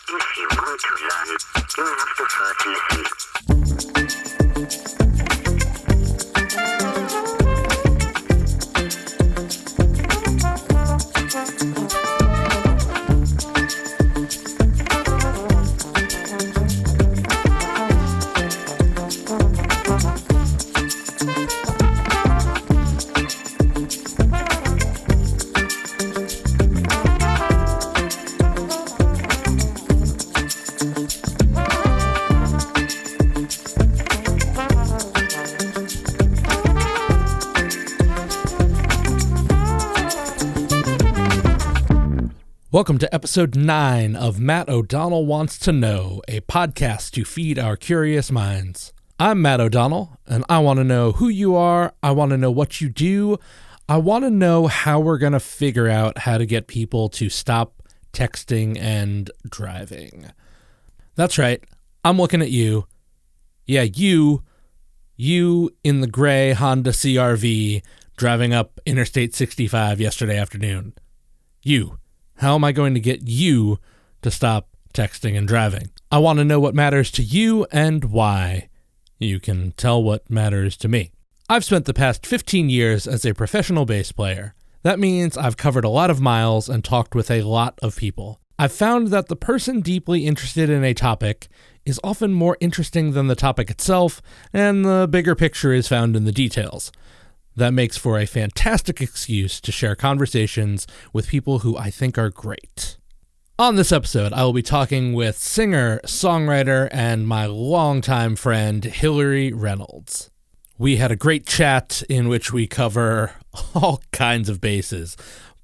If you want to learn, you have to first listen. Welcome to episode 9 of Matt O'Donnell Wants to Know, a podcast to feed our curious minds. I'm Matt O'Donnell, and I want to know who you are, I want to know what you do, I want to know how we're going to figure out how to get people to stop texting and driving. That's right, I'm looking at you. Yeah, you in the gray Honda CR-V driving up Interstate 65 yesterday afternoon. You. How am I going to get you to stop texting and driving? I want to know what matters to you and why. You can tell what matters to me. I've spent the past 15 years as a professional bass player. That means I've covered a lot of miles and talked with a lot of people. I've found that the person deeply interested in a topic is often more interesting than the topic itself, and the bigger picture is found in the details. That makes for a fantastic excuse to share conversations with people who I think are great. On this episode, I will be talking with singer, songwriter, and my longtime friend, Hillary Reynolds. We had a great chat in which we cover all kinds of bases,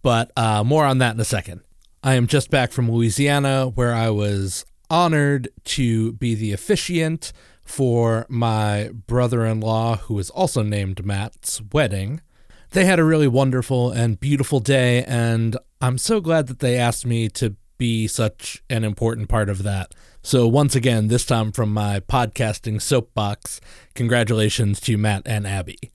but more on that in a second. I am just back from Louisiana, where I was honored to be the officiant for my brother-in-law, who is also named Matt's, wedding. They had a really wonderful and beautiful day, and I'm so glad that they asked me to be such an important part of that. So once again, this time from my podcasting soapbox, congratulations to Matt and Abby.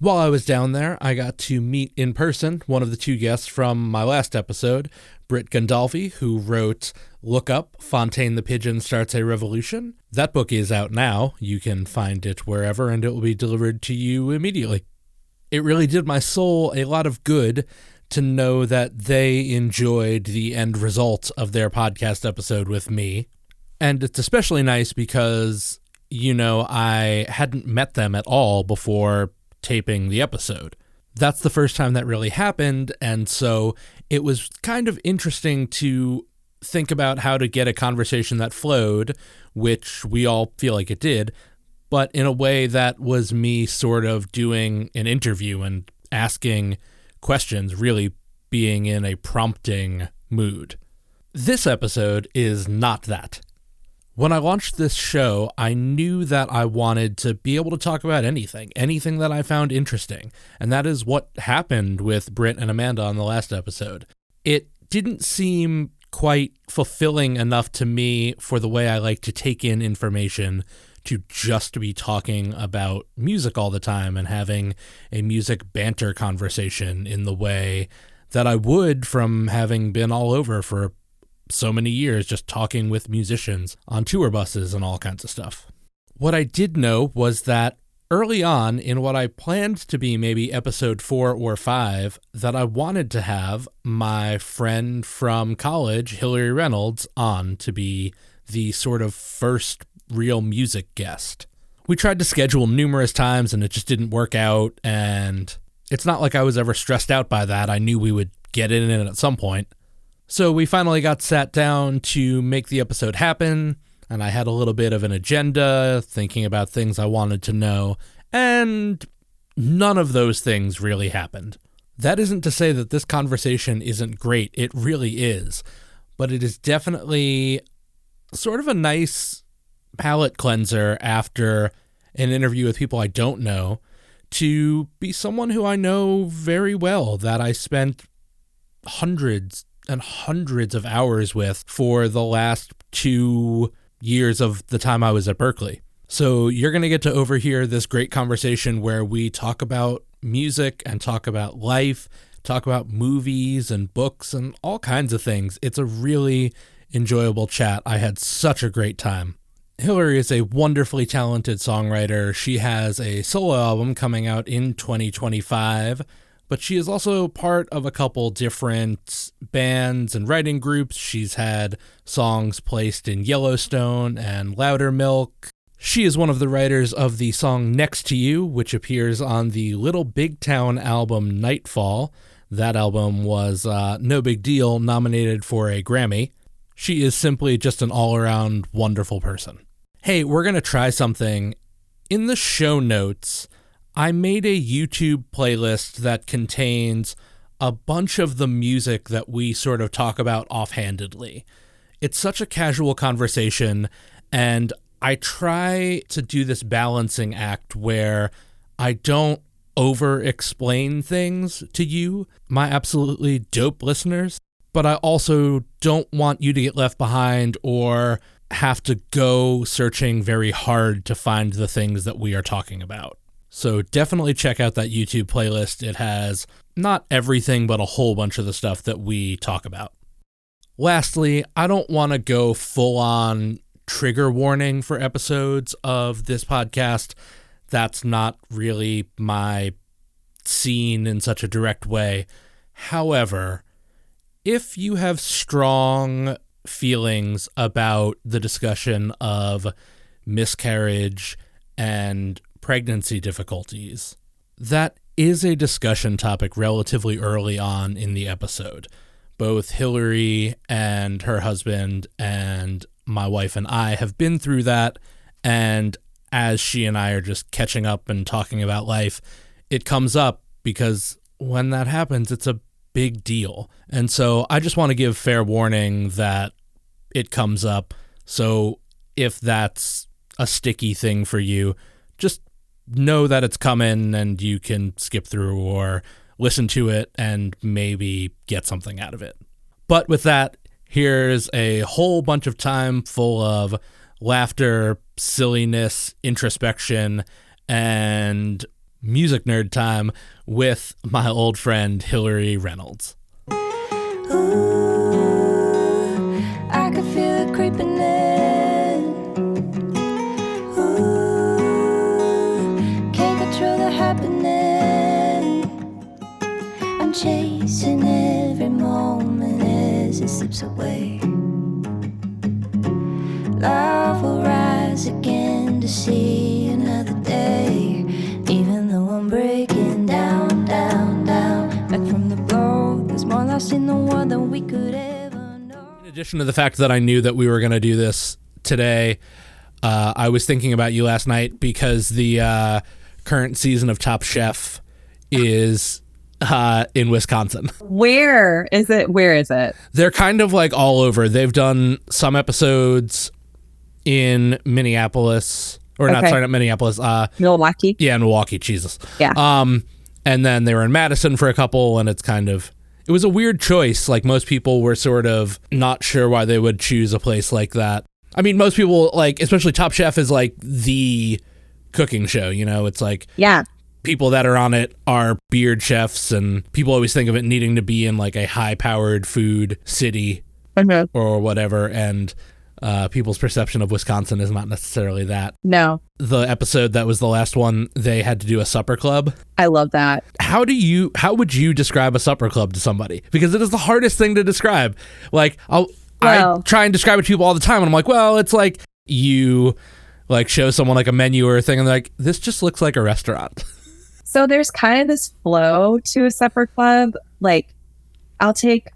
While I was down there, I got to meet in person one of the two guests from my last episode, Britt Gandolfi, who wrote Look Up, Fontaine the Pigeon Starts a Revolution. That book is out now. You can find it wherever, and it will be delivered to you immediately. It really did my soul a lot of good to know that they enjoyed the end result of their podcast episode with me. And it's especially nice because, I hadn't met them at all before taping the episode. That's the first time that really happened, and so it was kind of interesting to think about how to get a conversation that flowed, which we all feel like it did, but in a way that was me sort of doing an interview and asking questions, really being in a prompting mood. This episode is not that. When I launched this show, I knew that I wanted to be able to talk about anything that I found interesting, and that is what happened with Britt and Amanda on the last episode. It didn't seem quite fulfilling enough to me for the way I like to take in information to just be talking about music all the time and having a music banter conversation in the way that I would from having been all over for so many years just talking with musicians on tour buses and all kinds of stuff. What I did know was that early on in what I planned to be maybe episode 4 or 5, that I wanted to have my friend from college, Hillary Reynolds, on to be the sort of first real music guest. We tried to schedule numerous times and it just didn't work out, and it's not like I was ever stressed out by that. I knew we would get in it at some point. So we finally got sat down to make the episode happen, and I had a little bit of an agenda, thinking about things I wanted to know, and none of those things really happened. That isn't to say that this conversation isn't great. It really is. But it is definitely sort of a nice palate cleanser after an interview with people I don't know to be someone who I know very well, that I spent hundreds and hundreds of hours with for the last 2 years of the time I was at Berklee. So you're going to get to overhear this great conversation where we talk about music and talk about life, talk about movies and books and all kinds of things. It's a really enjoyable chat. I had such a great time. Hillary is a wonderfully talented songwriter. She has a solo album coming out in 2025, but she is also part of a couple different bands and writing groups. She's had songs placed in Yellowstone and Loudermilk. She is one of the writers of the song Next to You, which appears on the Little Big Town album Nightfall. That album was no big deal, nominated for a Grammy. She is simply just an all-around wonderful person. Hey, we're going to try something. In the show notes, I made a YouTube playlist that contains a bunch of the music that we sort of talk about offhandedly. It's such a casual conversation, and I try to do this balancing act where I don't over-explain things to you, my absolutely dope listeners, but I also don't want you to get left behind or have to go searching very hard to find the things that we are talking about. So definitely check out that YouTube playlist. It has not everything, but a whole bunch of the stuff that we talk about. Lastly, I don't want to go full on trigger warning for episodes of this podcast. That's not really my scene in such a direct way. However, if you have strong feelings about the discussion of miscarriage and pregnancy difficulties, that is a discussion topic relatively early on in the episode. Both Hillary and her husband and my wife and I have been through that, and as she and I are just catching up and talking about life, it comes up because when that happens, it's a big deal. And so I just want to give fair warning that it comes up. So if that's a sticky thing for you, just know that it's coming and you can skip through or listen to it and maybe get something out of it. But with that, here's a whole bunch of time full of laughter, silliness, introspection, and music nerd time with my old friend Hillary Reynolds. Ooh, I can feel it creeping in. Ooh, can't control the happening. I'm chasing every moment as it slips away. Love will rise again to see another day. Even though I'm breaking down, down, down, back from the blow, there's more lost in the world than we could ever know. In addition to the fact that I knew that we were going to do this today, I was thinking about you last night because the current season of Top Chef is in Wisconsin. Where is it? They're kind of like all over. They've done some episodes in Minneapolis. Or not, Okay. sorry, not Minneapolis. Milwaukee. Yeah, Milwaukee, Jesus. Yeah. And then they were in Madison for a couple, and it was a weird choice. Like, most people were sort of not sure why they would choose a place like that. I mean, most people, like, especially Top Chef is like the cooking show, you know? It's like, Yeah. people that are on it are beard chefs, and people always think of it needing to be in like a high-powered food city or whatever, and people's perception of Wisconsin is not necessarily that. No, The episode that was the last one, they had to do a supper club. I love that. How would you describe a supper club to somebody? Because it is the hardest thing to describe. Like, I try and describe it to people all the time, and I'm like, well, it's like you like show someone like a menu or a thing, and they're like, this just looks like a restaurant. So there's kind of this flow to a supper club. Like, I'll take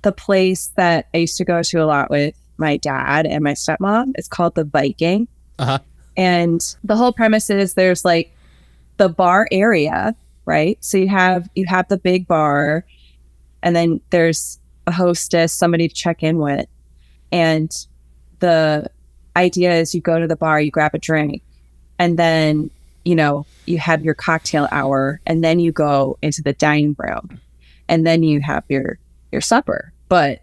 the place that I used to go to a lot with my dad and my stepmom. It's called the Viking. Uh-huh. And the whole premise is there's like the bar area, right? So you have the big bar, and then there's a hostess, somebody to check in with. And the idea is you go to the bar, you grab a drink, and then, you know, you have your cocktail hour, and then you go into the dining room, and then you have your supper. But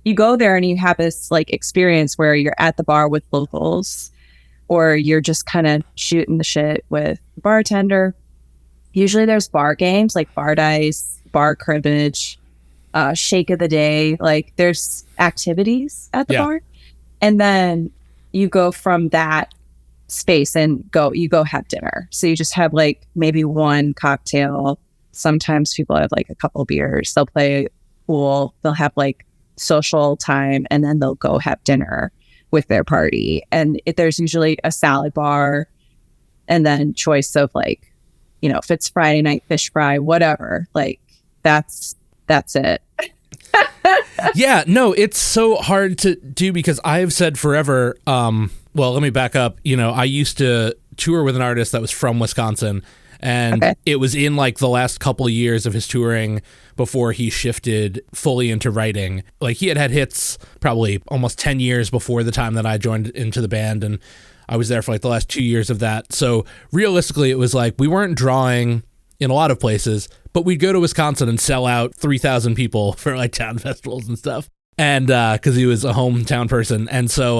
you go there and you have this like experience where you're at the bar with locals, or you're just kind of shooting the shit with the bartender. Usually there's bar games like bar dice, bar cribbage, shake of the day. Like there's activities at the Yeah. bar. And then you go from that space and you go have dinner. So you just have like maybe one cocktail. Sometimes people have like a couple beers. They'll play pool. They'll have like social time, and then they'll go have dinner with their party. And there's usually a salad bar, and then choice of like, you know, if it's Friday night fish fry, whatever. Like that's it. Yeah, no, it's so hard to do because I've said forever, well, let me back up. You know, I used to tour with an artist that was from Wisconsin, and it was in like the last couple years of his touring before he shifted fully into writing. Like he had hits probably almost 10 years before the time that I joined into the band, and I was there for like the last 2 years of that. So realistically, it was like we weren't drawing in a lot of places, but we'd go to Wisconsin and sell out 3,000 people for like town festivals and stuff. And because he was a hometown person. And so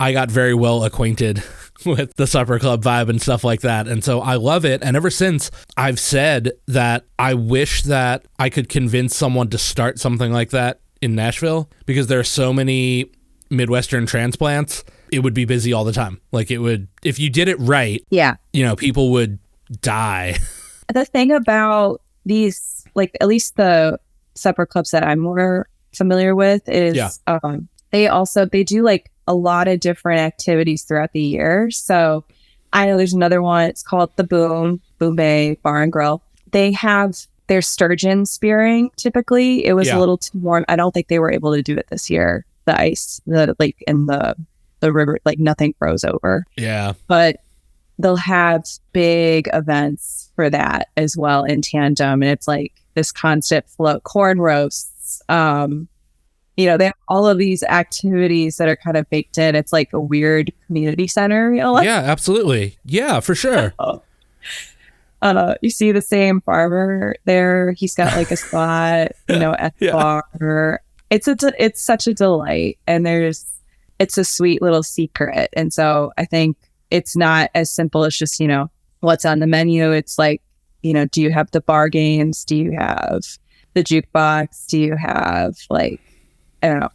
I got very well acquainted with the supper club vibe and stuff like that. And so I love it. And ever since, I've said that I wish that I could convince someone to start something like that in Nashville, because there are so many Midwestern transplants. It would be busy all the time. Like it would, if you did it right, Yeah. you know, people would die. The thing about these, like at least the supper clubs that I'm more familiar with is they do like a lot of different activities throughout the year. So I know there's another one, it's called the Boom Bay Bar and Grill. They have their sturgeon spearing. Typically it was a little too warm. I don't think they were able to do it this year. The ice, the lake and the river, like nothing froze over. Yeah. But they'll have big events for that as well in tandem. And it's like this constant flow, corn roasts. You know, they have all of these activities that are kind of baked in. It's like a weird community center. You know? Yeah, absolutely. Yeah, for sure. You see the same farmer there. He's got like a spot, you know, at the bar. It's such a delight. And it's a sweet little secret. And so I think it's not as simple as just, you know, what's on the menu. It's like, you know, do you have the bar games? Do you have the jukebox? Do you have like, I don't know,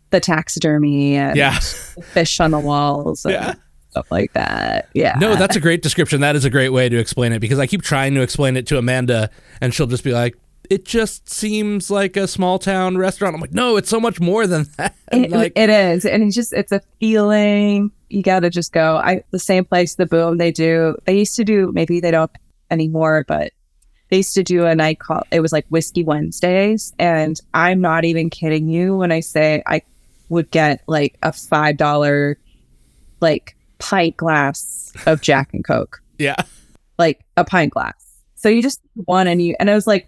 the taxidermy and the fish on the walls and stuff like that? Yeah. No, that's a great description. That is a great way to explain it, because I keep trying to explain it to Amanda and she'll just be like, it just seems like a small town restaurant. I'm like, no, it's so much more than that. It is. And it's a feeling. You got to just go. The same place, the Boom, they used to do, maybe they don't anymore, but they used to do a night called, it was like Whiskey Wednesdays. And I'm not even kidding you when I say I would get like a $5 like pint glass of Jack and Coke. Yeah. Like a pint glass. So you just one and I was like,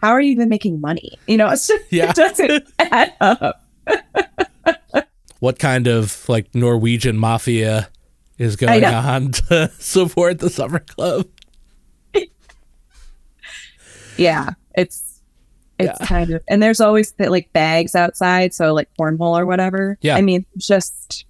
how are you even making money? You know, it's just, it doesn't add up. What kind of like Norwegian mafia is going on to support the summer club? Yeah, it's kind of, and there's always like bags outside, so like cornhole or whatever. Yeah, I mean, just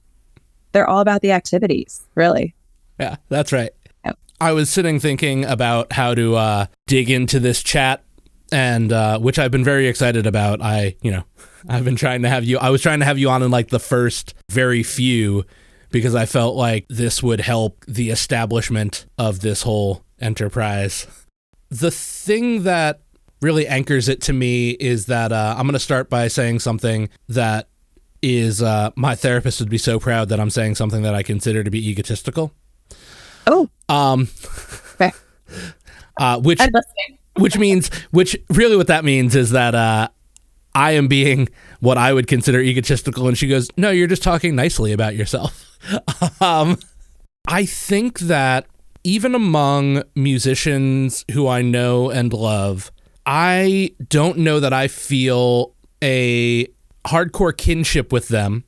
they're all about the activities, really. Yeah, that's right. Yep. I was sitting thinking about how to dig into this chat, and which I've been very excited about. I've been trying to have you. I was trying to have you on in like the first very few, because I felt like this would help the establishment of this whole enterprise. The thing that really anchors it to me is that I'm going to start by saying something that is my therapist would be so proud that I'm saying something that I consider to be egotistical. Oh. Okay. Which really what that means is that I am being what I would consider egotistical, and she goes, no, you're just talking nicely about yourself. I think that even among musicians who I know and love, I don't know that I feel a hardcore kinship with them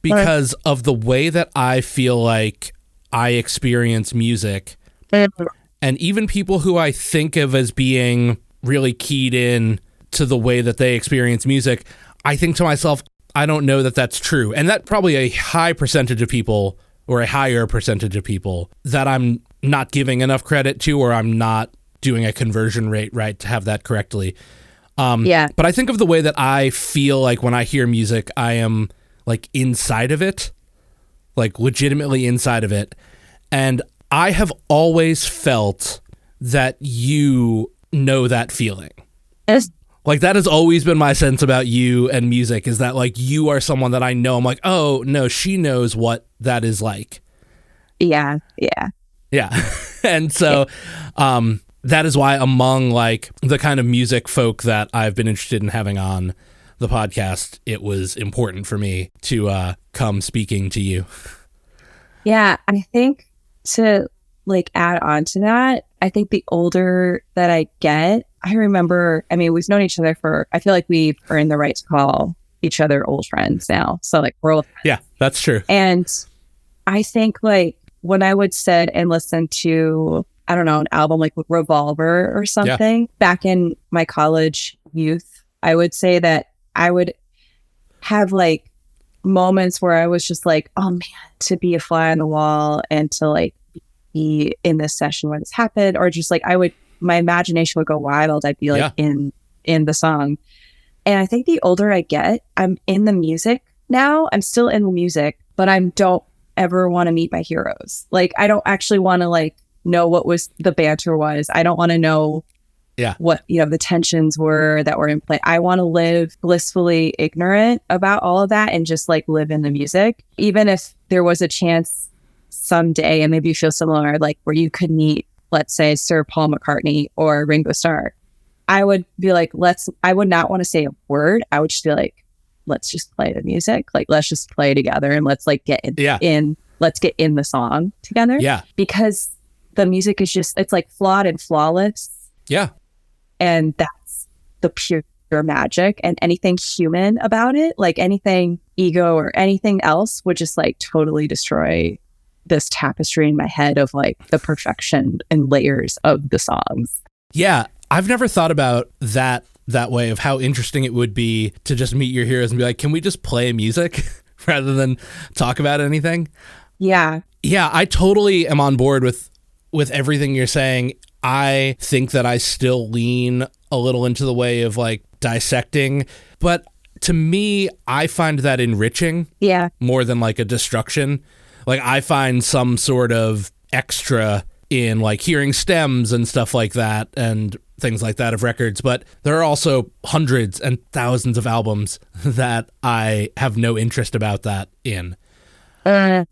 because of the way that I feel like I experience music. And even people who I think of as being really keyed in to the way that they experience music, I think to myself, I don't know that that's true. And that probably a high percentage of people, or a higher percentage of people, that I'm not giving enough credit to, or I'm not doing a conversion rate right to have that correctly. Yeah. But I think of the way that I feel like when I hear music, I am like inside of it, like legitimately inside of it. And I have always felt that you know that feeling. It's, Like that has always been my sense about you and music, is that like you are someone that I know. I'm like, oh no, she knows what that is like. yeah. Yeah. And so that is why among like the kind of music folk that I've been interested in having on the podcast, it was important for me to come speaking to you. Yeah. I think to like add on to that, I think the older that I get, I remember, I mean, we've known each other for, I feel like we earned the right to call each other old friends now. So like we're old friends. Yeah, that's true. And I think like when I would sit and listen to, I don't know, an album like Revolver or something back in my college youth, I would say that I would have like moments where I was just like, oh man, to be a fly on the wall and to like be in this session where this happened, or just like my imagination would go wild. I'd be like in the song. And I think the older I get, I'm in the music now. I'm still in the music, but I don't ever want to meet my heroes. Like I don't actually want to like know what was the banter was. I don't want to know what, you know, the tensions were that were in play. I want to live blissfully ignorant about all of that and just like live in the music. Even if there was a chance someday, and maybe you feel similar, like where you could meet, let's say, Sir Paul McCartney or Ringo Starr, I would be like, I would not want to say a word. I would just be like, let's just play the music. Like, let's just play together and let's like get let's get in the song together. Yeah. Because the music is just, it's like flawed and flawless. Yeah. And that's the pure magic, and anything human about it, like anything ego or anything else would just like totally destroy this tapestry in my head of like the perfection and layers of the songs. Yeah. I've never thought about that way, of how interesting it would be to just meet your heroes and be like, can we just play music rather than talk about anything? Yeah. Yeah. I totally am on board with everything you're saying. I think that I still lean a little into the way of like dissecting, but to me, I find that enriching more than like a destruction. Like I find some sort of extra in like hearing stems and stuff like that and things like that of records, but there are also hundreds and thousands of albums that I have no interest about that in.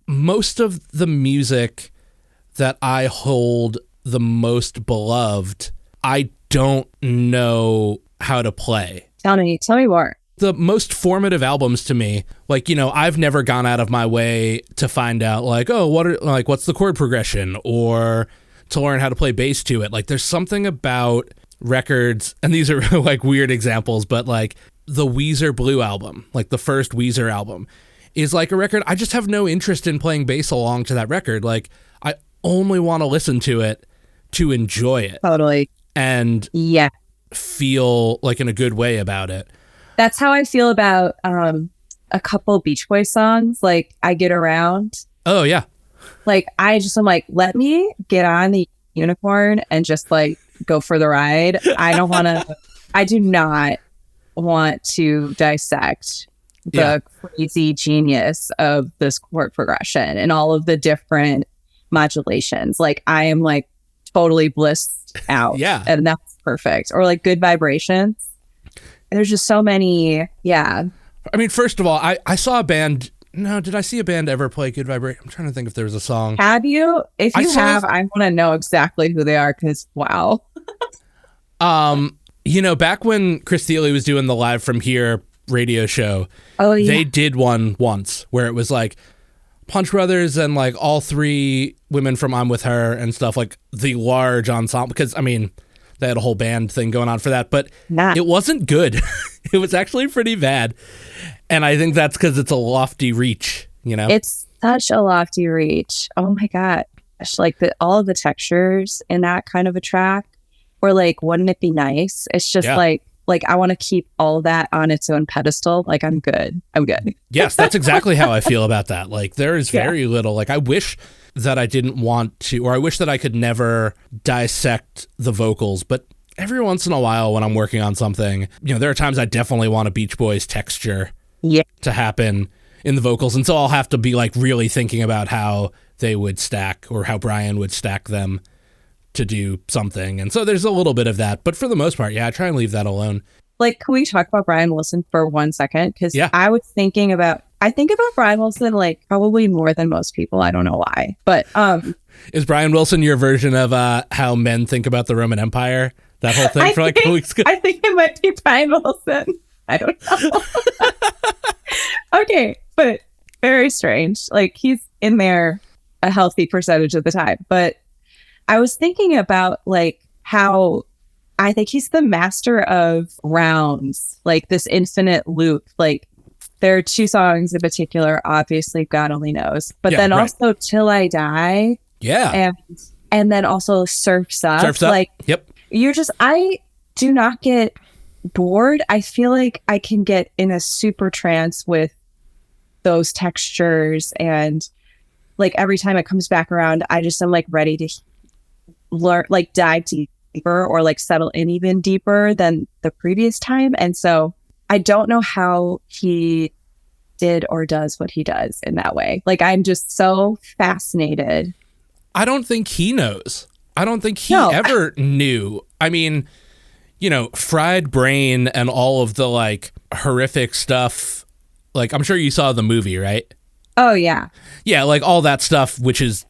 Most of the music that I hold the most beloved, I don't know how to play. Tell me more. The most formative albums to me, like, you know, I've never gone out of my way to find out like, oh, what's the chord progression, or to learn how to play bass to it. Like there's something about records, and these are like weird examples, but like the Weezer Blue album, like the first Weezer album, is like a record I just have no interest in playing bass along to that record. Like I only want to listen to it to enjoy it. Totally. And feel like in a good way about it. That's how I feel about a couple Beach Boys songs, like I Get Around. Oh yeah. Like I'm like, let me get on the unicorn and just like go for the ride. I do not want to dissect the crazy genius of this chord progression and all of the different modulations. Like I am like totally blissed out. Yeah. And that's perfect. Or like Good Vibrations. There's just so many. Yeah. I mean, first of all, I saw a band. No, did I see a band ever play Good Vibration? I'm trying to think if there was a song. Have you? If you have, I want to know exactly who they are, because wow. You know, back when Chris Thiele was doing the Live From Here radio show, they did one once where it was like Punch Brothers and like all three women from I'm With Her and stuff, like the large ensemble, because I mean they had a whole band thing going on for that, but it wasn't good. It was actually pretty bad, and I think that's because it's a lofty reach, you know. It's such a lofty reach. Oh my gosh, like all of the textures in that kind of a track, or like wouldn't it be nice? It's just like I want to keep all of that on its own pedestal. Like I'm good. Yes, that's exactly how I feel about that. Like there is very little, like I wish that I didn't want to, or I wish that I could never dissect the vocals, but every once in a while when I'm working on something, there are times I definitely want a Beach Boys texture to happen in the vocals. And so I'll have to be like really thinking about how they would stack or how Brian would stack them to do something. And so there's a little bit of that. But for the most part, I try and leave that alone. Like, can we talk about Brian Wilson for 1 second? Because I think about Brian Wilson like probably more than most people. I don't know why, but is Brian Wilson your version of how men think about the Roman Empire? That whole thing for like a week ago? I think it might be Brian Wilson. I don't know. Okay, but very strange. Like, he's in there a healthy percentage of the time. But I was thinking about like how I think he's the master of rounds, like this infinite loop. Like, there are 2 songs in particular, obviously God Only Knows, but then also Till I Die. Yeah. And then also Surf's Up. Surf's Up. Like, yep. I do not get bored. I feel like I can get in a super trance with those textures, and like every time it comes back around, I just am like ready to learn, like dive deeper or like settle in even deeper than the previous time. And so I don't know how he did or does what he does in that way. Like, I'm just so fascinated. I don't think he knows. I don't think he ever knew. I mean, Fried Brain and all of the like horrific stuff. Like, I'm sure you saw the movie, right? Oh, yeah. Yeah, like all that stuff, which is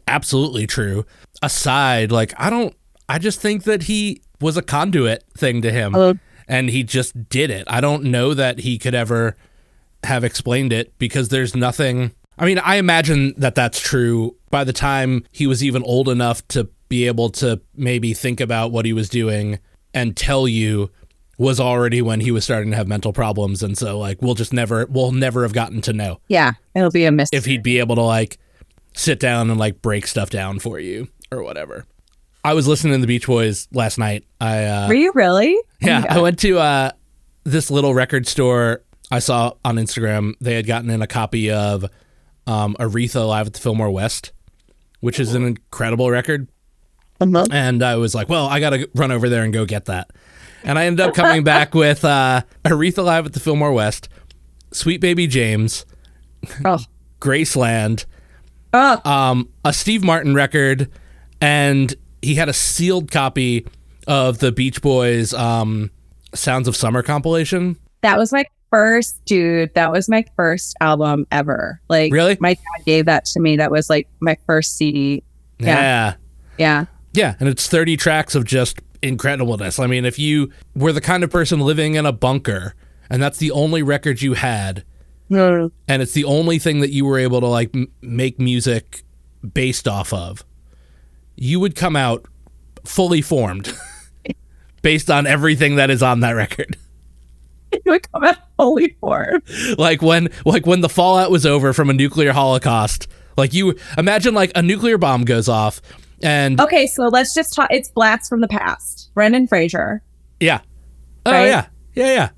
absolutely true. Aside, like, I just think that he was a conduit thing to him. And he just did it. I don't know that he could ever have explained it because there's nothing. I mean, I imagine that that's true by the time he was even old enough to be able to maybe think about what he was doing and tell you was already when he was starting to have mental problems. And so like, we'll never have gotten to know. Yeah. It'll be a mystery. If he'd be able to like sit down and like break stuff down for you or whatever. I was listening to the Beach Boys last night. Were you really? Yeah, I went to this little record store I saw on Instagram. They had gotten in a copy of Aretha Live at the Fillmore West, which is an incredible record. And I was like, well, I got to run over there and go get that. And I ended up coming back with Aretha Live at the Fillmore West, Sweet Baby James, Graceland, a Steve Martin record, and he had a sealed copy of the Beach Boys Sounds of Summer compilation. That was my first album ever. Like, really? My dad gave that to me. That was like my first CD. Yeah. Yeah. Yeah. And it's 30 tracks of just incredibleness. I mean, if you were the kind of person living in a bunker and that's the only record you had, and it's the only thing that you were able to like make music based off of, you would come out fully formed based on everything that is on that record. You would come out fully formed. Like when the fallout was over from a nuclear holocaust, like you imagine like a nuclear bomb goes off and... Okay, so let's just talk. It's Blast from the Past. Brendan Fraser. Yeah. Oh, right? yeah. Yeah.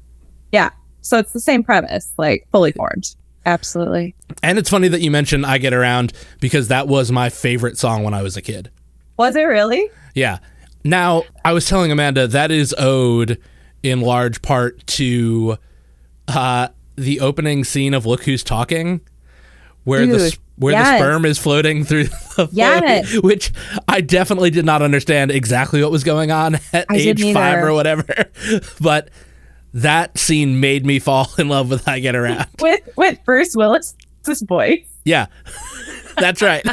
Yeah. So it's the same premise, like fully formed. Absolutely. And it's funny that you mentioned I Get Around because that was my favorite song when I was a kid. Was it really? Yeah. Now, I was telling Amanda that is owed in large part to the opening scene of Look Who's Talking, where the sperm is floating through the float, which I definitely did not understand exactly what was going on at age 5 or whatever. But that scene made me fall in love with I Get Around. With Bruce Willis's voice. Yeah, that's right.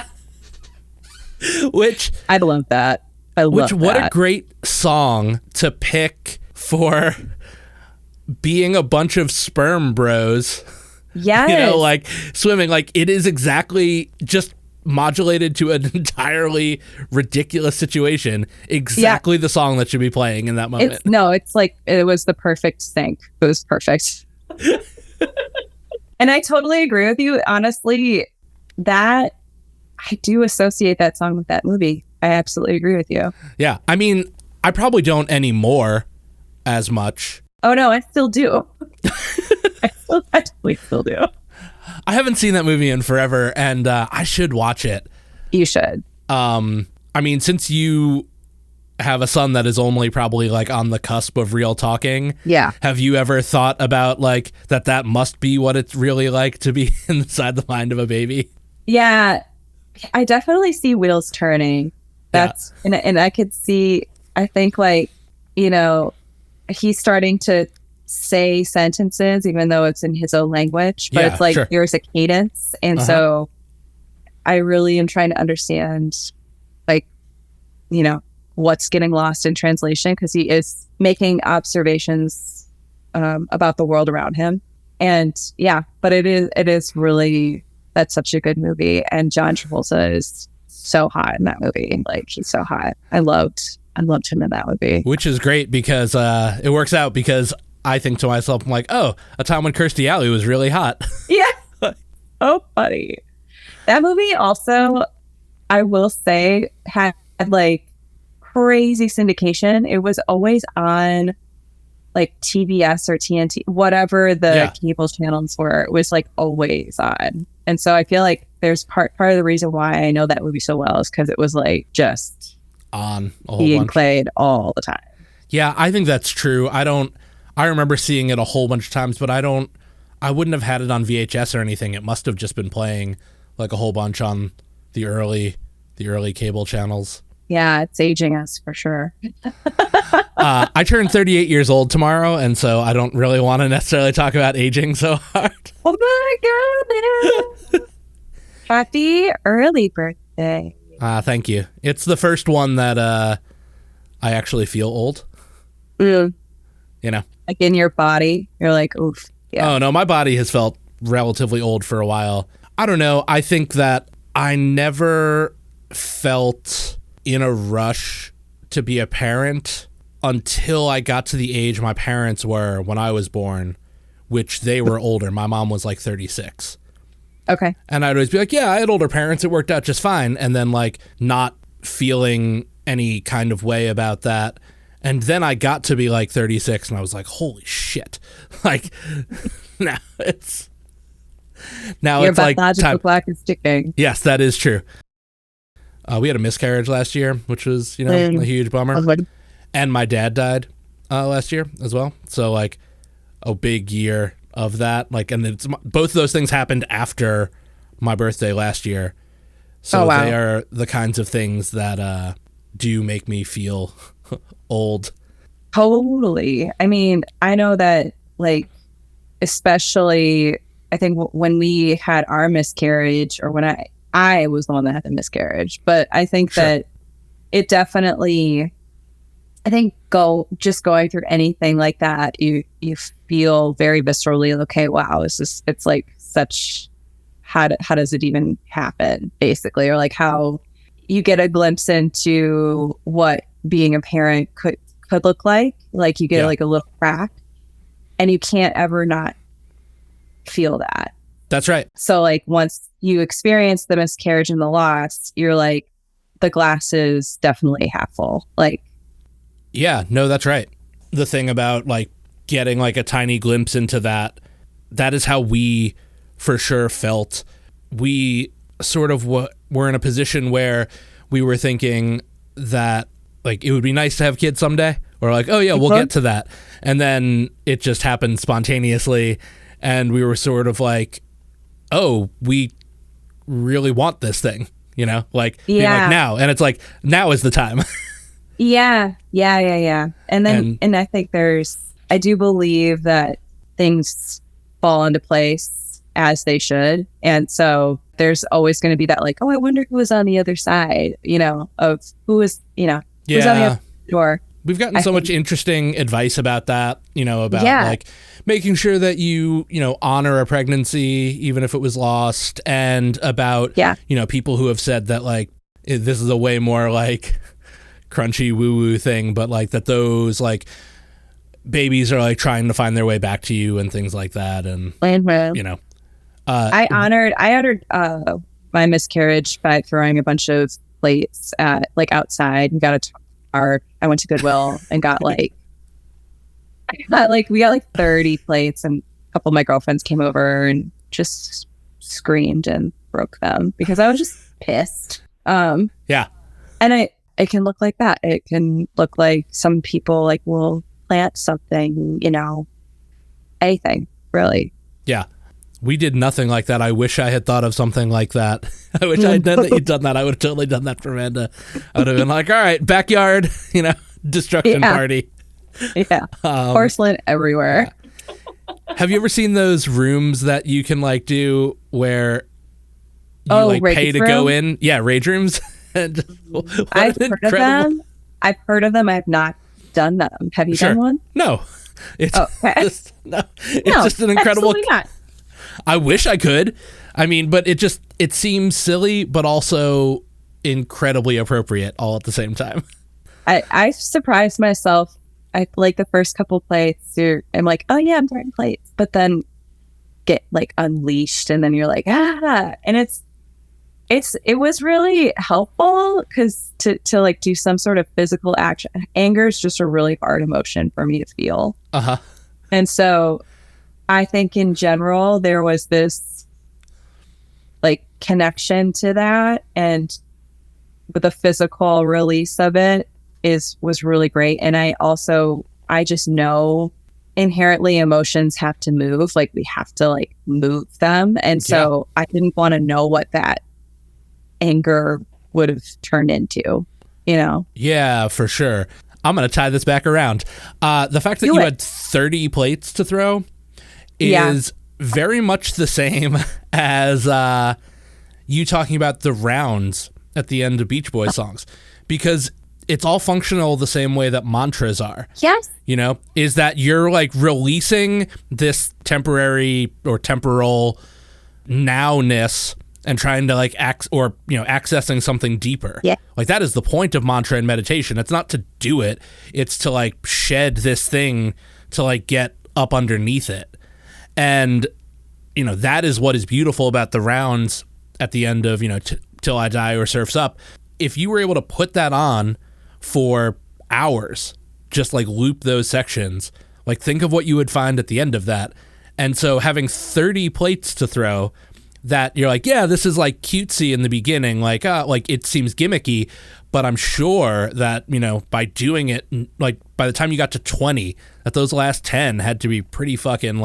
Which I love that. What a great song to pick for being a bunch of sperm bros. Yes. Like swimming. Like it is exactly just modulated to an entirely ridiculous situation. Exactly the song that should be playing in that moment. It's like it was the perfect sync. It was perfect. And I totally agree with you. Honestly, that I do associate that song with that movie. I absolutely agree with you. Yeah. I mean, I probably don't anymore as much. Oh, no, I still do. I totally still do. I haven't seen that movie in forever, and I should watch it. You should. I mean, since you have a son that is only probably like on the cusp of real talking. Yeah. Have you ever thought about like that must be what it's really like to be inside the mind of a baby? Yeah, I definitely see wheels turning. That's and I could see, I think, like, you know, he's starting to say sentences even though it's in his own language, but it's like there's a cadence. And so I really am trying to understand, like, you know, what's getting lost in translation, because he is making observations about the world around him. And yeah, but it is really, that's such a good movie. And John Travolta is so hot in that movie. Like, he's so hot. I loved him in that movie. Which is great because it works out, because I think to myself, I'm like, oh, a time when Kirstie Alley was really hot. Yeah. Oh, funny. That movie also, I will say, had like crazy syndication. It was always on like TBS or TNT, whatever the cable channels were. It was like always on. And so I feel like there's part of the reason why I know that movie so well is because it was like just on a whole being bunch. Played all the time. Yeah, I think that's true. I remember seeing it a whole bunch of times, but I wouldn't have had it on VHS or anything. It must have just been playing like a whole bunch on the early cable channels. Yeah, it's aging us for sure. I turned 38 years old tomorrow, and so I don't really want to necessarily talk about aging so hard. Oh my God. Happy early birthday. Thank you. It's the first one that I actually feel old. Mm. You know? Like in your body, you're like, oof. Yeah. Oh, no, my body has felt relatively old for a while. I don't know. I think that I never felt in a rush to be a parent until I got to the age my parents were when I was born, which they were older. My mom was like 36. Okay. And I'd always be like, yeah, I had older parents. It worked out just fine. And then like not feeling any kind of way about that. And then I got to be like 36 and I was like, holy shit. Like now it's like biological clock is ticking. Yes, that is true. We had a miscarriage last year, which was, a huge bummer. And my dad died last year as well. So like a big year of that. Like, and both of those things happened after my birthday last year. So they are the kinds of things that do make me feel old. Totally. I mean, I know that, like, especially, I think when we had our miscarriage, or when I was the one that had the miscarriage, but I think that it definitely, I think just going through anything like that, you feel very viscerally, okay, wow, it's like such, how does it even happen, basically, or like how you get a glimpse into what being a parent could look like you get like a little crack, and you can't ever not feel that. That's right. So like once you experience the miscarriage and the loss, you're like, the glass is definitely half full. Like, yeah, no, that's right. The thing about like getting like a tiny glimpse into that is how we for sure felt. We sort of were in a position where we were thinking that like it would be nice to have kids someday, or like, oh yeah, we'll get to that. And then it just happened spontaneously, and we were sort of like, oh, we really want this thing, like being like now. And it's like, now is the time. Yeah. And then, and I think I do believe that things fall into place as they should. And so there's always going to be that like, oh, I wonder who was on the other side, of who is, who's on the other door. We've gotten so much interesting advice about that, about like making sure that you honor a pregnancy, even if it was lost, and about, people who have said that like, this is a way more like crunchy woo-woo thing, but like that those like babies are like trying to find their way back to you and things like that. And, I honored my miscarriage by throwing a bunch of plates at like outside, and got a tar. I went to Goodwill and got we got like 30 plates, and a couple of my girlfriends came over and just screamed and broke them because I was just pissed. Yeah. And it can look like that. It can look like some people like will plant something, anything really. Yeah. We did nothing like that. I wish I had thought of something like that. I wish I had known that you'd done that. I would have totally done that for Amanda. I would have been like, all right, backyard, destruction party. Yeah. Porcelain everywhere. Have you ever seen those rooms that you can do where you pay to go in? Yeah, rage rooms. I've heard of them. I've heard of them. I've not done them. Have you done one? No. It's just an incredible. Absolutely not. I wish I could. I mean, but it seems silly, but also incredibly appropriate all at the same time. I surprised myself. I like the first couple plates. I'm like, oh yeah, I'm throwing plates, but then get unleashed, and then you're like, and it was really helpful because to do some sort of physical action. Anger is just a really hard emotion for me to feel. And so I think in general there was this connection to that, and with the physical release of it was really great. And I just know inherently emotions have to move. We have to move them. And so I didn't want to know what that anger would have turned into, Yeah, for sure. I'm going to tie this back around. The fact that you had 30 plates to throw is very much the same as you talking about the rounds at the end of Beach Boys songs, because it's all functional the same way that mantras are. Yes. Is that you're releasing this temporary or temporal nowness and trying to accessing something deeper. Yeah. That is the point of mantra and meditation. It's not to do it. It's to shed this thing to get up underneath it. And, that is what is beautiful about the rounds at the end of, Till I Die or Surf's Up. If you were able to put that on for hours, just loop those sections, think of what you would find at the end of that. And so having 30 plates to throw that you're this is cutesy in the beginning, it seems gimmicky, but I'm sure that, by doing it, by the time you got to 20, that those last 10 had to be pretty fucking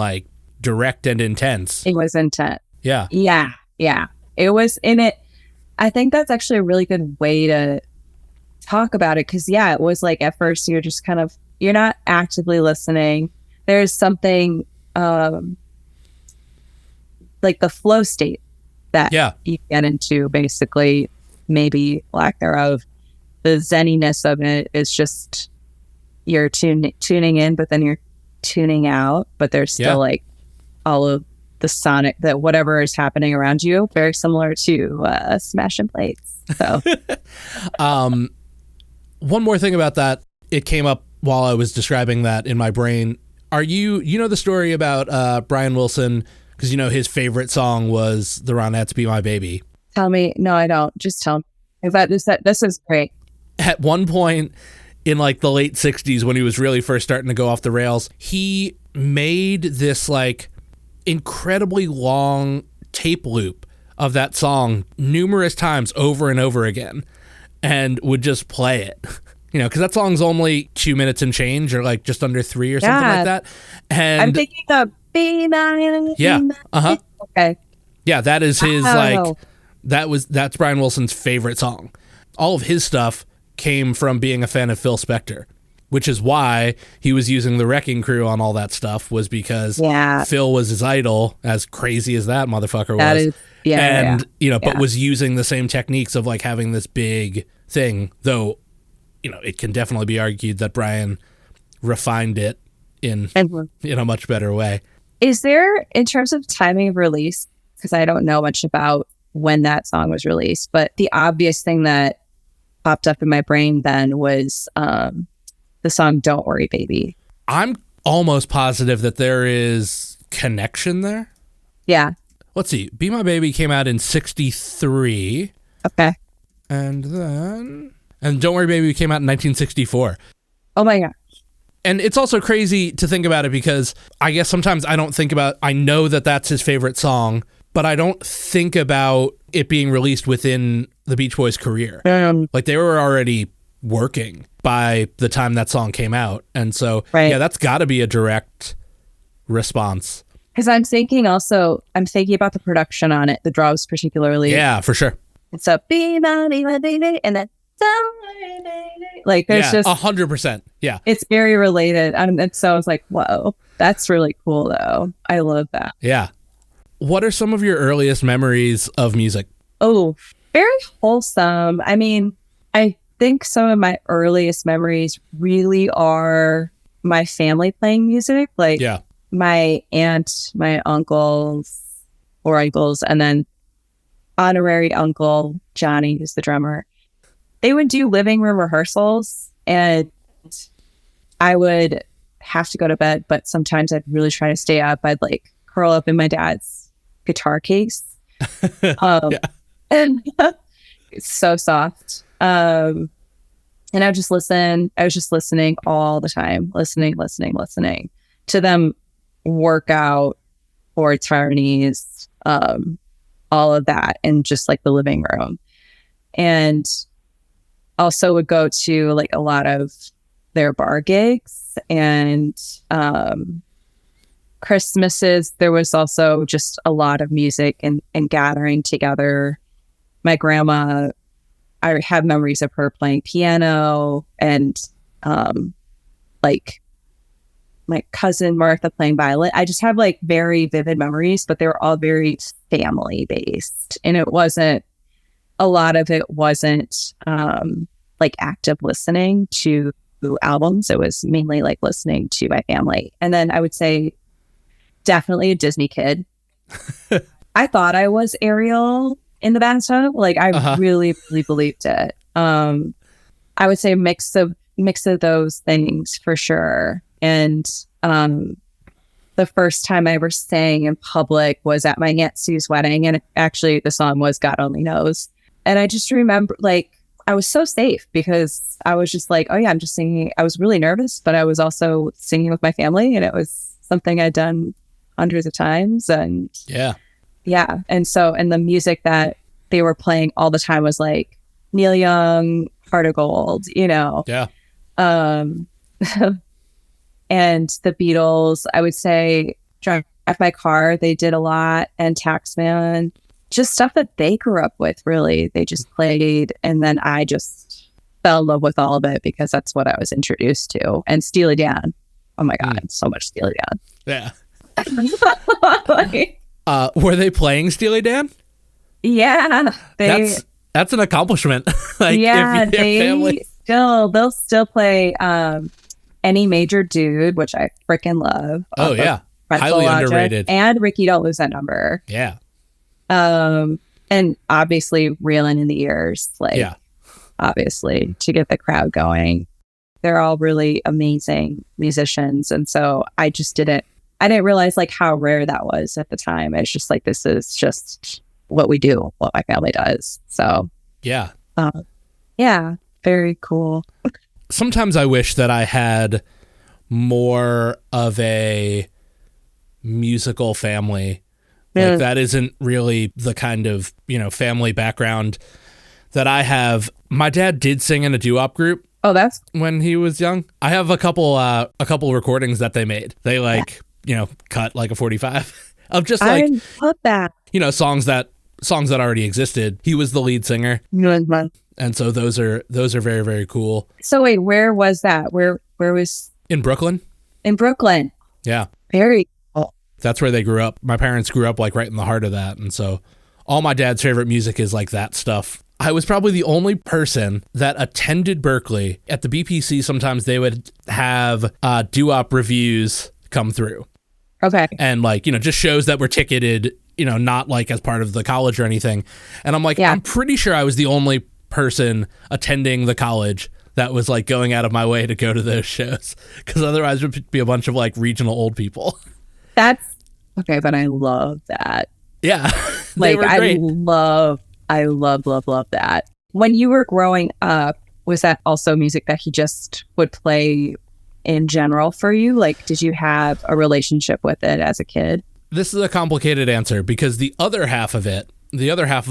direct and intense. It was intense. Yeah. Yeah. Yeah. It was in it. I think that's actually a really good way to talk about it. Cause it was at first you're just you're not actively listening. There's something, the flow state that you get into, basically, maybe lack thereof. The zeniness of it is just you're tuning in, but then you're tuning out, but there's still all of the sonic, that whatever is happening around you, very similar to smashing plates. So one more thing about that, it came up while I was describing that in my brain. Are you know the story about Brian Wilson? Because his favorite song was the Ronettes' Be My Baby. Tell me. No, I don't. Just tell me. This is great. At one point in the late 60s, when he was really first starting to go off the rails, he made this incredibly long tape loop of that song numerous times over and over again, and would just play it. Because that song's only 2 minutes and change, or just under 3 or something like that. And I'm thinking of Be My. Yeah. Okay. Yeah, that is his that's Brian Wilson's favorite song. All of his stuff came from being a fan of Phil Spector, which is why he was using the Wrecking Crew on all that stuff, was because Phil was his idol, as crazy as that motherfucker was. But was using the same techniques of having this big thing, though, it can definitely be argued that Brian refined it in a much better way. Is there, in terms of timing of release, because I don't know much about when that song was released, but the obvious thing that popped up in my brain then was the song Don't Worry Baby. I'm almost positive that there is connection there. Yeah. Let's see. Be My Baby came out in 1963. Okay. And Don't Worry Baby came out in 1964. Oh my God. And it's also crazy to think about it, because I guess sometimes I know that that's his favorite song, but I don't think about it being released within the Beach Boys' career. They were already working by the time that song came out. And so, Right. yeah, that's got to be a direct response. Because I'm thinking about the production on it, the drums particularly. Yeah, for sure. It's a and then like there's just 100%. Yeah. it's very related. And so I was like, whoa, that's really cool though. I love that. Yeah. What are some of your earliest memories of music? Oh, very wholesome. I mean, I think some of my earliest memories really are my family playing music. Like Yeah. my aunt, my uncles, and then honorary uncle Johnny, who's the drummer. They would do living room rehearsals, and I would have to go to bed, but sometimes I'd really try to stay up. I'd like curl up in my dad's guitar case. And it's so soft. And I would just listen. I was just listening all the time, listening to them work out chords, harmonies, all of that, and just like the living room. And also would go to like a lot of their bar gigs and Christmases. There was also just a lot of music and gathering together. My grandma, I have memories of her playing piano, and like my cousin Martha playing violin. I just have like very vivid memories, but they were all very family based. And a lot of it wasn't like active listening to albums. It was mainly like listening to my family. And then I would say definitely a Disney kid. I thought I was Ariel in the bathtub. Like I really believed it. I would say mix of those things for sure. And the first time I ever sang in public was at my Aunt Sue's wedding. And actually the song was God Only Knows. And I just remember like I was so safe because I was just like, oh yeah, I'm just singing. I was really nervous, but I was also singing with my family, and it was something I'd done hundreds of times. And yeah. And the music that they were playing all the time was like Neil Young, Heart of Gold, you know? Yeah. And the Beatles, I would say Drive My Car, they did a lot, and Taxman, just stuff that they grew up with, really. They just played, and then I just fell in love with all of it because that's what I was introduced to. And Steely Dan. Oh my God, so much Steely Yeah. Dan. Were they playing Steely Dan? Yeah. That's an accomplishment. Like, yeah, if family... they'll still play Any Major Dude, which I freaking love. Oh yeah. Highly underrated. And Ricky Don't Lose That Number. Yeah. And obviously Reelin' in the Ears, like obviously to get the crowd going. They're all really amazing musicians. And so I didn't realize like how rare that was at the time. It's just like, this is just what we do, what my family does. So yeah, very cool. Sometimes I wish that I had more of a musical family. Like that isn't really the kind of, family background that I have. My dad did sing in a doo-wop group. Oh, that's when he was young. I have a couple recordings that they made. They cut like a 45 of just like, I love that. Songs that already existed. He was the lead singer. And so those are very, very cool. So wait, where was that? Where was in Brooklyn? In Brooklyn. Yeah. Very cool. That's where they grew up. My parents grew up like right in the heart of that. And so all my dad's favorite music is like that stuff. I was probably the only person that attended Berkeley. At the BPC, sometimes they would have doo-wop reviews come through. Okay. And just shows that were ticketed, not like as part of the college or anything. And I'm like, I'm pretty sure I was the only person attending the college that was like going out of my way to go to those shows, because otherwise it would be a bunch of like regional old people. That's okay, but I love that. Yeah. Like I love that. When you were growing up, was that also music that he just would play in general for you? Like, did you have a relationship with it as a kid? This is a complicated answer, because the other half of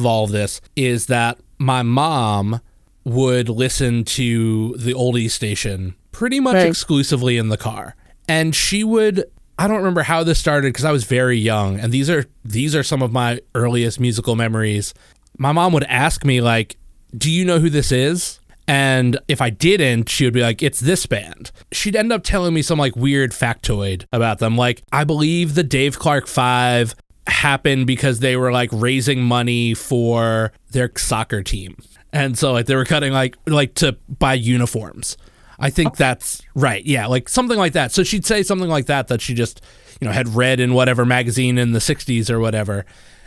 all of this is that my mom would listen to the oldies station pretty much Right. exclusively in the car. And she would, I don't remember how this started because I was very young, and these are some of my earliest musical memories. My mom would ask me, like, do you know who this is? And if I didn't, she would be like, it's this band. She'd end up telling me some like weird factoid about them. Like, I believe the Dave Clark 5 happened because they were like raising money for their soccer team. And so like they were cutting like to buy uniforms. I think that's right. Yeah, like something like that. So she'd say something like that she just, had read in whatever magazine in the 60s or whatever.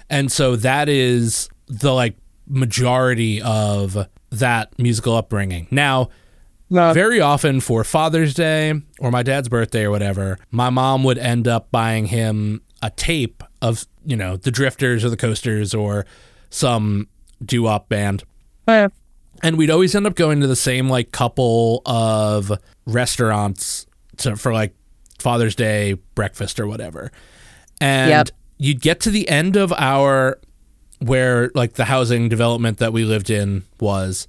And so that is the like majority of that musical upbringing. Now, very often for Father's Day or my dad's birthday or whatever, my mom would end up buying him a tape of, the Drifters or the Coasters or some doo-wop band. And we'd always end up going to the same like couple of restaurants for like Father's Day breakfast or whatever. And you'd get to the end of where like the housing development that we lived in was,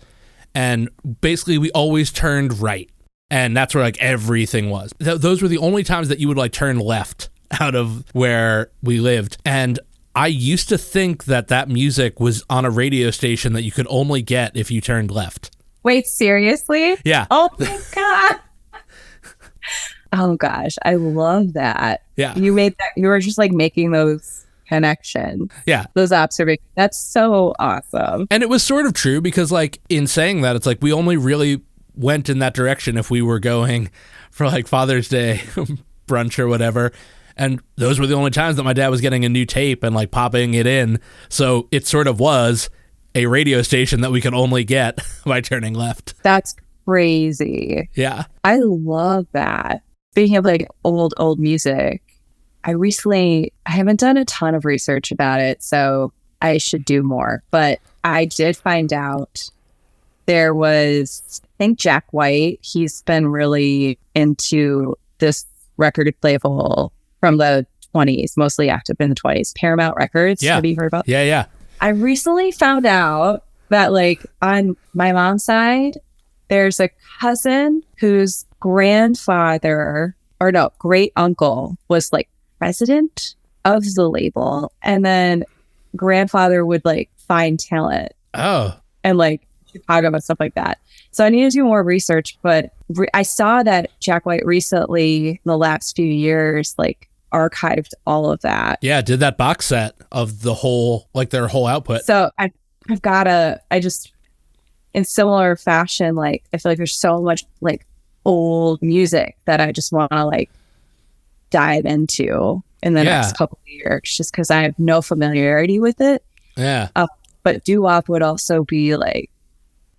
and basically we always turned right, and that's where like everything was. Those were the only times that you would like turn left out of where we lived. And I used to think that music was on a radio station that you could only get if you turned left. Wait, seriously? Yeah. Oh my God. Oh gosh, I love that. Yeah. You were just like making those connections. Yeah. Those observations. That's so awesome. And it was sort of true because like in saying that, it's like we only really went in that direction if we were going for like Father's Day brunch or whatever. And those were the only times that my dad was getting a new tape and like popping it in. So it sort of was a radio station that we could only get by turning left. That's crazy. Yeah. I love that. Speaking of like old music, I haven't done a ton of research about it, so I should do more. But I did find out there was, I think Jack White, he's been really into this record label from the 20s, mostly active in the 20s, Paramount Records. Yeah. Have you heard about that? Yeah. I recently found out that like on my mom's side, there's a cousin whose great uncle was like president of the label, and then grandfather would like find talent. Oh. And like Chicago and stuff like that. So I need to do more research, but I saw that Jack White recently, in the last few years, like archived all of that. Yeah, did that box set of the whole, like their whole output. So I just, in similar fashion, like I feel like there's so much like old music that I just want to like dive into in the next couple of years, just because I have no familiarity with it. Yeah. But doo-wop would also be like,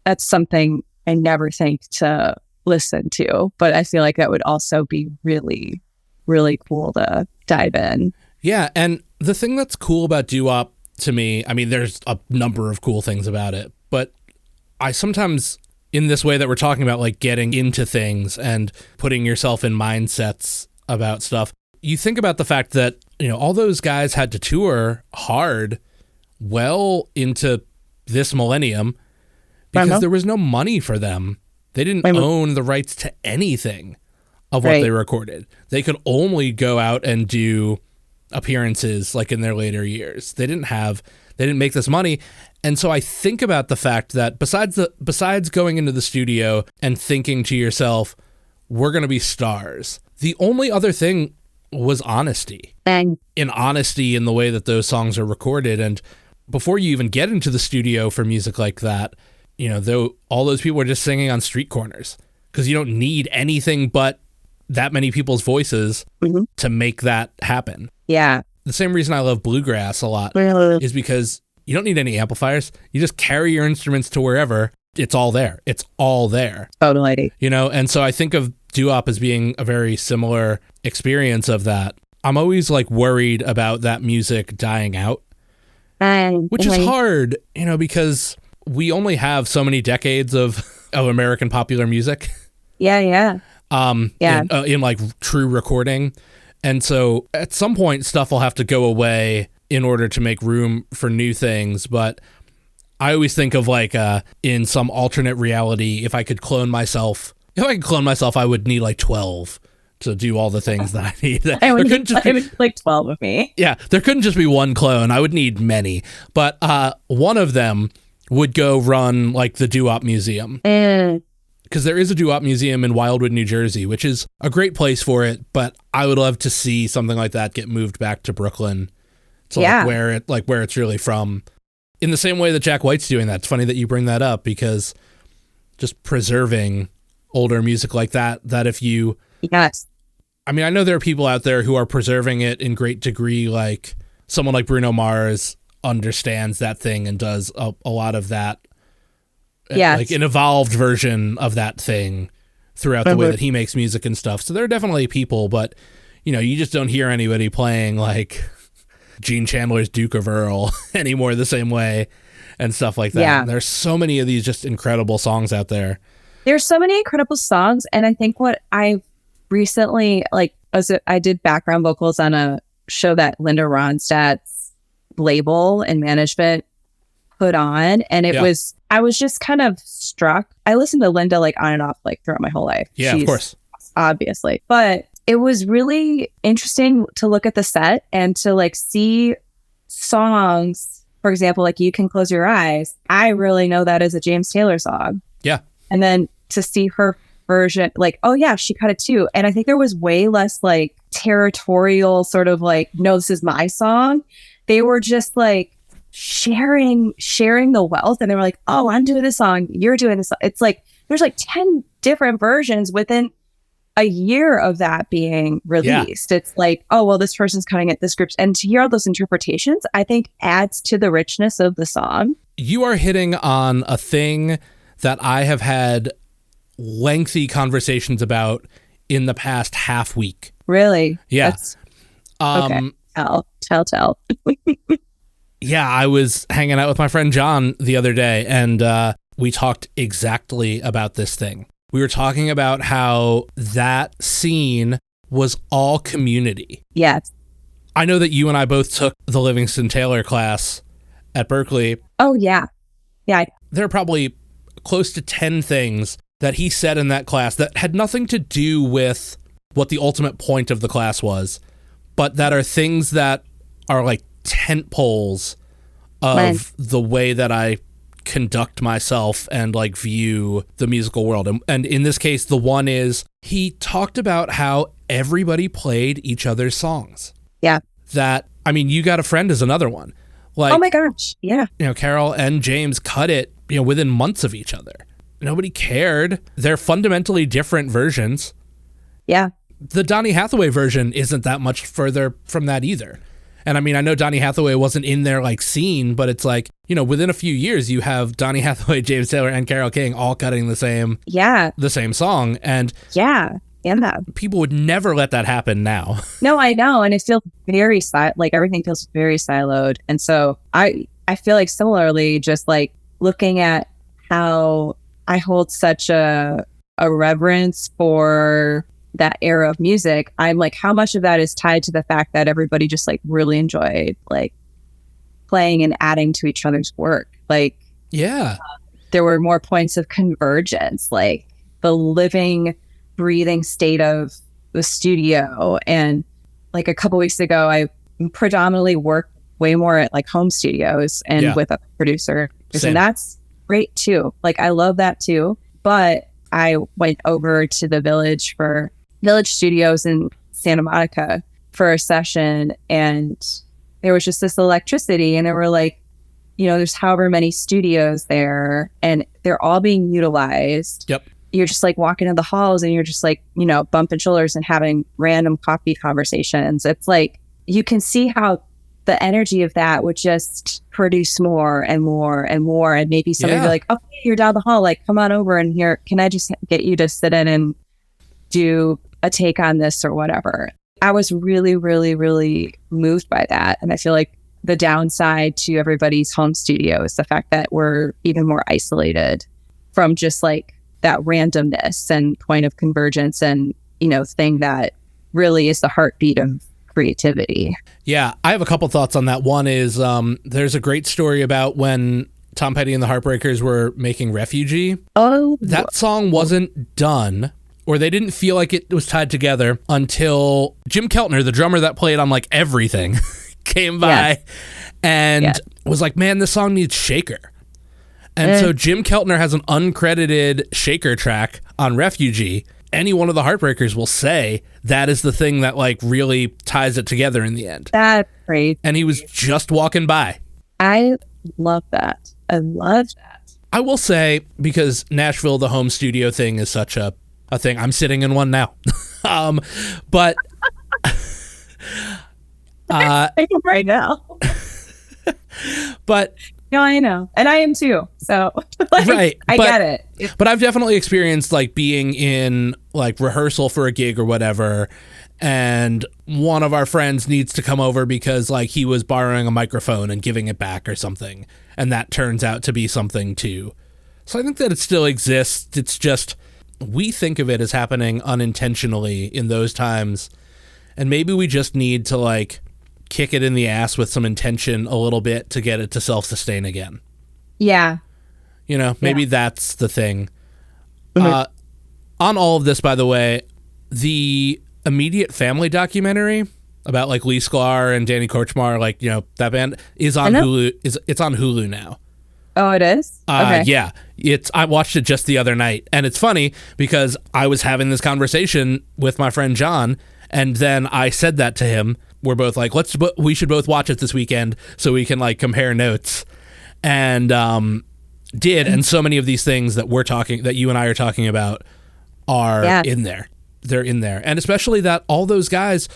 that's something I never think to listen to, but I feel like that would also be really, really cool to dive in. Yeah, and the thing that's cool about doo-wop to me, I mean, there's a number of cool things about it, but I sometimes, in this way that we're talking about, like getting into things and putting yourself in mindsets about stuff, you think about the fact that, all those guys had to tour hard well into this millennium because there was no money for them. They didn't own the rights to anything of what they recorded. They could only go out and do appearances like in their later years. They didn't make this money. And so I think about the fact that besides going into the studio and thinking to yourself, we're going to be stars, the only other thing was honesty. In honesty in the way that those songs are recorded. And before you even get into the studio for music like that, though all those people are just singing on street corners because you don't need anything but that many people's voices to make that happen. Yeah. The same reason I love bluegrass a lot is because you don't need any amplifiers. You just carry your instruments to wherever. It's all there. It's all there. Totally. And so I think of doo-wop as being a very similar experience of that. I'm always like worried about that music dying out, which is hard, because we only have so many decades of American popular music. Yeah. In like true recording. And so at some point stuff will have to go away in order to make room for new things. But I always think of like in some alternate reality, if I could clone myself, I would need like 12 to do all the things that I need. I would need like 12 of me. Yeah, there couldn't just be one clone. I would need many. But one of them would go run like the Doo-Wop Museum. Because there is a Doo-Wop Museum in Wildwood, New Jersey, which is a great place for it. But I would love to see something like that get moved back to Brooklyn, to where it's really from. In the same way that Jack White's doing that. It's funny that you bring that up, because just preserving older music like that if you... Yes. I mean, I know there are people out there who are preserving it in great degree, like someone like Bruno Mars understands that thing and does a lot of that, like an evolved version of that thing throughout the way that he makes music and stuff. So there are definitely people, but, you know, you just don't hear anybody playing like Gene Chandler's Duke of Earl anymore the same way and stuff like that. Yeah. And there's so many of these just incredible songs out there. There's so many incredible songs. And I think what I've recently, I did background vocals on a show that Linda Ronstadt's label and management put on. And I was just kind of struck. I listened to Linda like on and off like throughout my whole life. Yeah, of course. Obviously. But it was really interesting to look at the set and to like see songs, for example, like You Can Close Your Eyes. I really know that as a James Taylor song. Yeah. And then to see her version, like, oh yeah, she cut it too. And I think there was way less like territorial sort of like, no, this is my song. They were just like sharing the wealth, and they were like, oh, I'm doing this song, you're doing this song. It's like there's like 10 different versions within a year of that being released. Yeah. It's like, oh, well, this person's cutting it, this group's, and to hear all those interpretations, I think adds to the richness of the song. You are hitting on a thing that I have had lengthy conversations about in the past half week. Really? Yeah. Okay. Tell. Yeah, I was hanging out with my friend John the other day, and we talked exactly about this thing. We were talking about how that scene was all community. Yes. I know that you and I both took the Livingston Taylor class at Berkeley. Oh, yeah. Yeah. There are probably close to 10 things that he said in that class that had nothing to do with what the ultimate point of the class was, but that are things that are like tent poles of the way that I conduct myself and like view the musical world. And in this case, the one is he talked about how everybody played each other's songs. Yeah. That, I mean, You Got a Friend is another one. Like, oh my gosh. Yeah. You know, Carol and James cut it, you know, within months of each other. Nobody cared. They're fundamentally different versions. Yeah. The Donny Hathaway version isn't that much further from that either. And I mean, I know Donny Hathaway wasn't in their like scene, but it's like, you know, within a few years you have Donny Hathaway, James Taylor, and Carole King all cutting the same song. And people would never let that happen now. No, I know. And it feels very like everything feels very siloed. And so I feel like similarly, just like looking at how I hold such a reverence for that era of music, I'm like, how much of that is tied to the fact that everybody just like really enjoyed like playing and adding to each other's work. Like, yeah, there were more points of convergence, like the living, breathing state of the studio. And like a couple weeks ago, I predominantly worked way more at like home studios and with a producer. Same. And that's great too. Like, I love that too. But I went over to the Village Studios in Santa Monica for a session, and there was just this electricity, and there were like, you know, there's however many studios there, and they're all being utilized. Yep. You're just like walking in the halls, and you're just like, you know, bumping shoulders and having random coffee conversations. It's like, you can see how the energy of that would just produce more and more and more. And maybe somebody would be like, okay, you're down the hall, like, come on over, and here, can I just get you to sit in and do a take on this or whatever. I was really, really, really moved by that. And I feel like the downside to everybody's home studio is the fact that we're even more isolated from just like that randomness and point of convergence and, you know, thing that really is the heartbeat of creativity. Yeah, I have a couple thoughts on that. One is there's a great story about when Tom Petty and the Heartbreakers were making Refugee, Oh, that song wasn't done, or they didn't feel like it was tied together until Jim Keltner, the drummer that played on like everything, came by and was like, man, this song needs Shaker. And so Jim Keltner has an uncredited Shaker track on Refugee. Any one of the Heartbreakers will say that is the thing that like really ties it together in the end. that's great. And he was just walking by. I love that. I love that. I will say, because Nashville, the home studio thing is such a thing. I'm sitting in one now. But right now. But No, I know. And I am too. So like, right. I get it. But I've definitely experienced like being in like rehearsal for a gig or whatever, and one of our friends needs to come over because like he was borrowing a microphone and giving it back or something, and that turns out to be something too. So I think that it still exists. It's just we think of it as happening unintentionally in those times, and maybe we just need to like kick it in the ass with some intention a little bit to get it to self-sustain again. Yeah. You know, maybe that's the thing. On all of this, by the way, the Immediate Family documentary about like Lee Sklar and Danny Korchmar, like, you know, that band is on Hulu. It's on Hulu now. Oh, it is? Okay. Yeah. I watched it just the other night, and it's funny because I was having this conversation with my friend John, and then I said that to him. We're both like, we should both watch it this weekend so we can like compare notes, and did. And so many of these things that you and I are talking about are in there. They're in there. And especially that all those guys,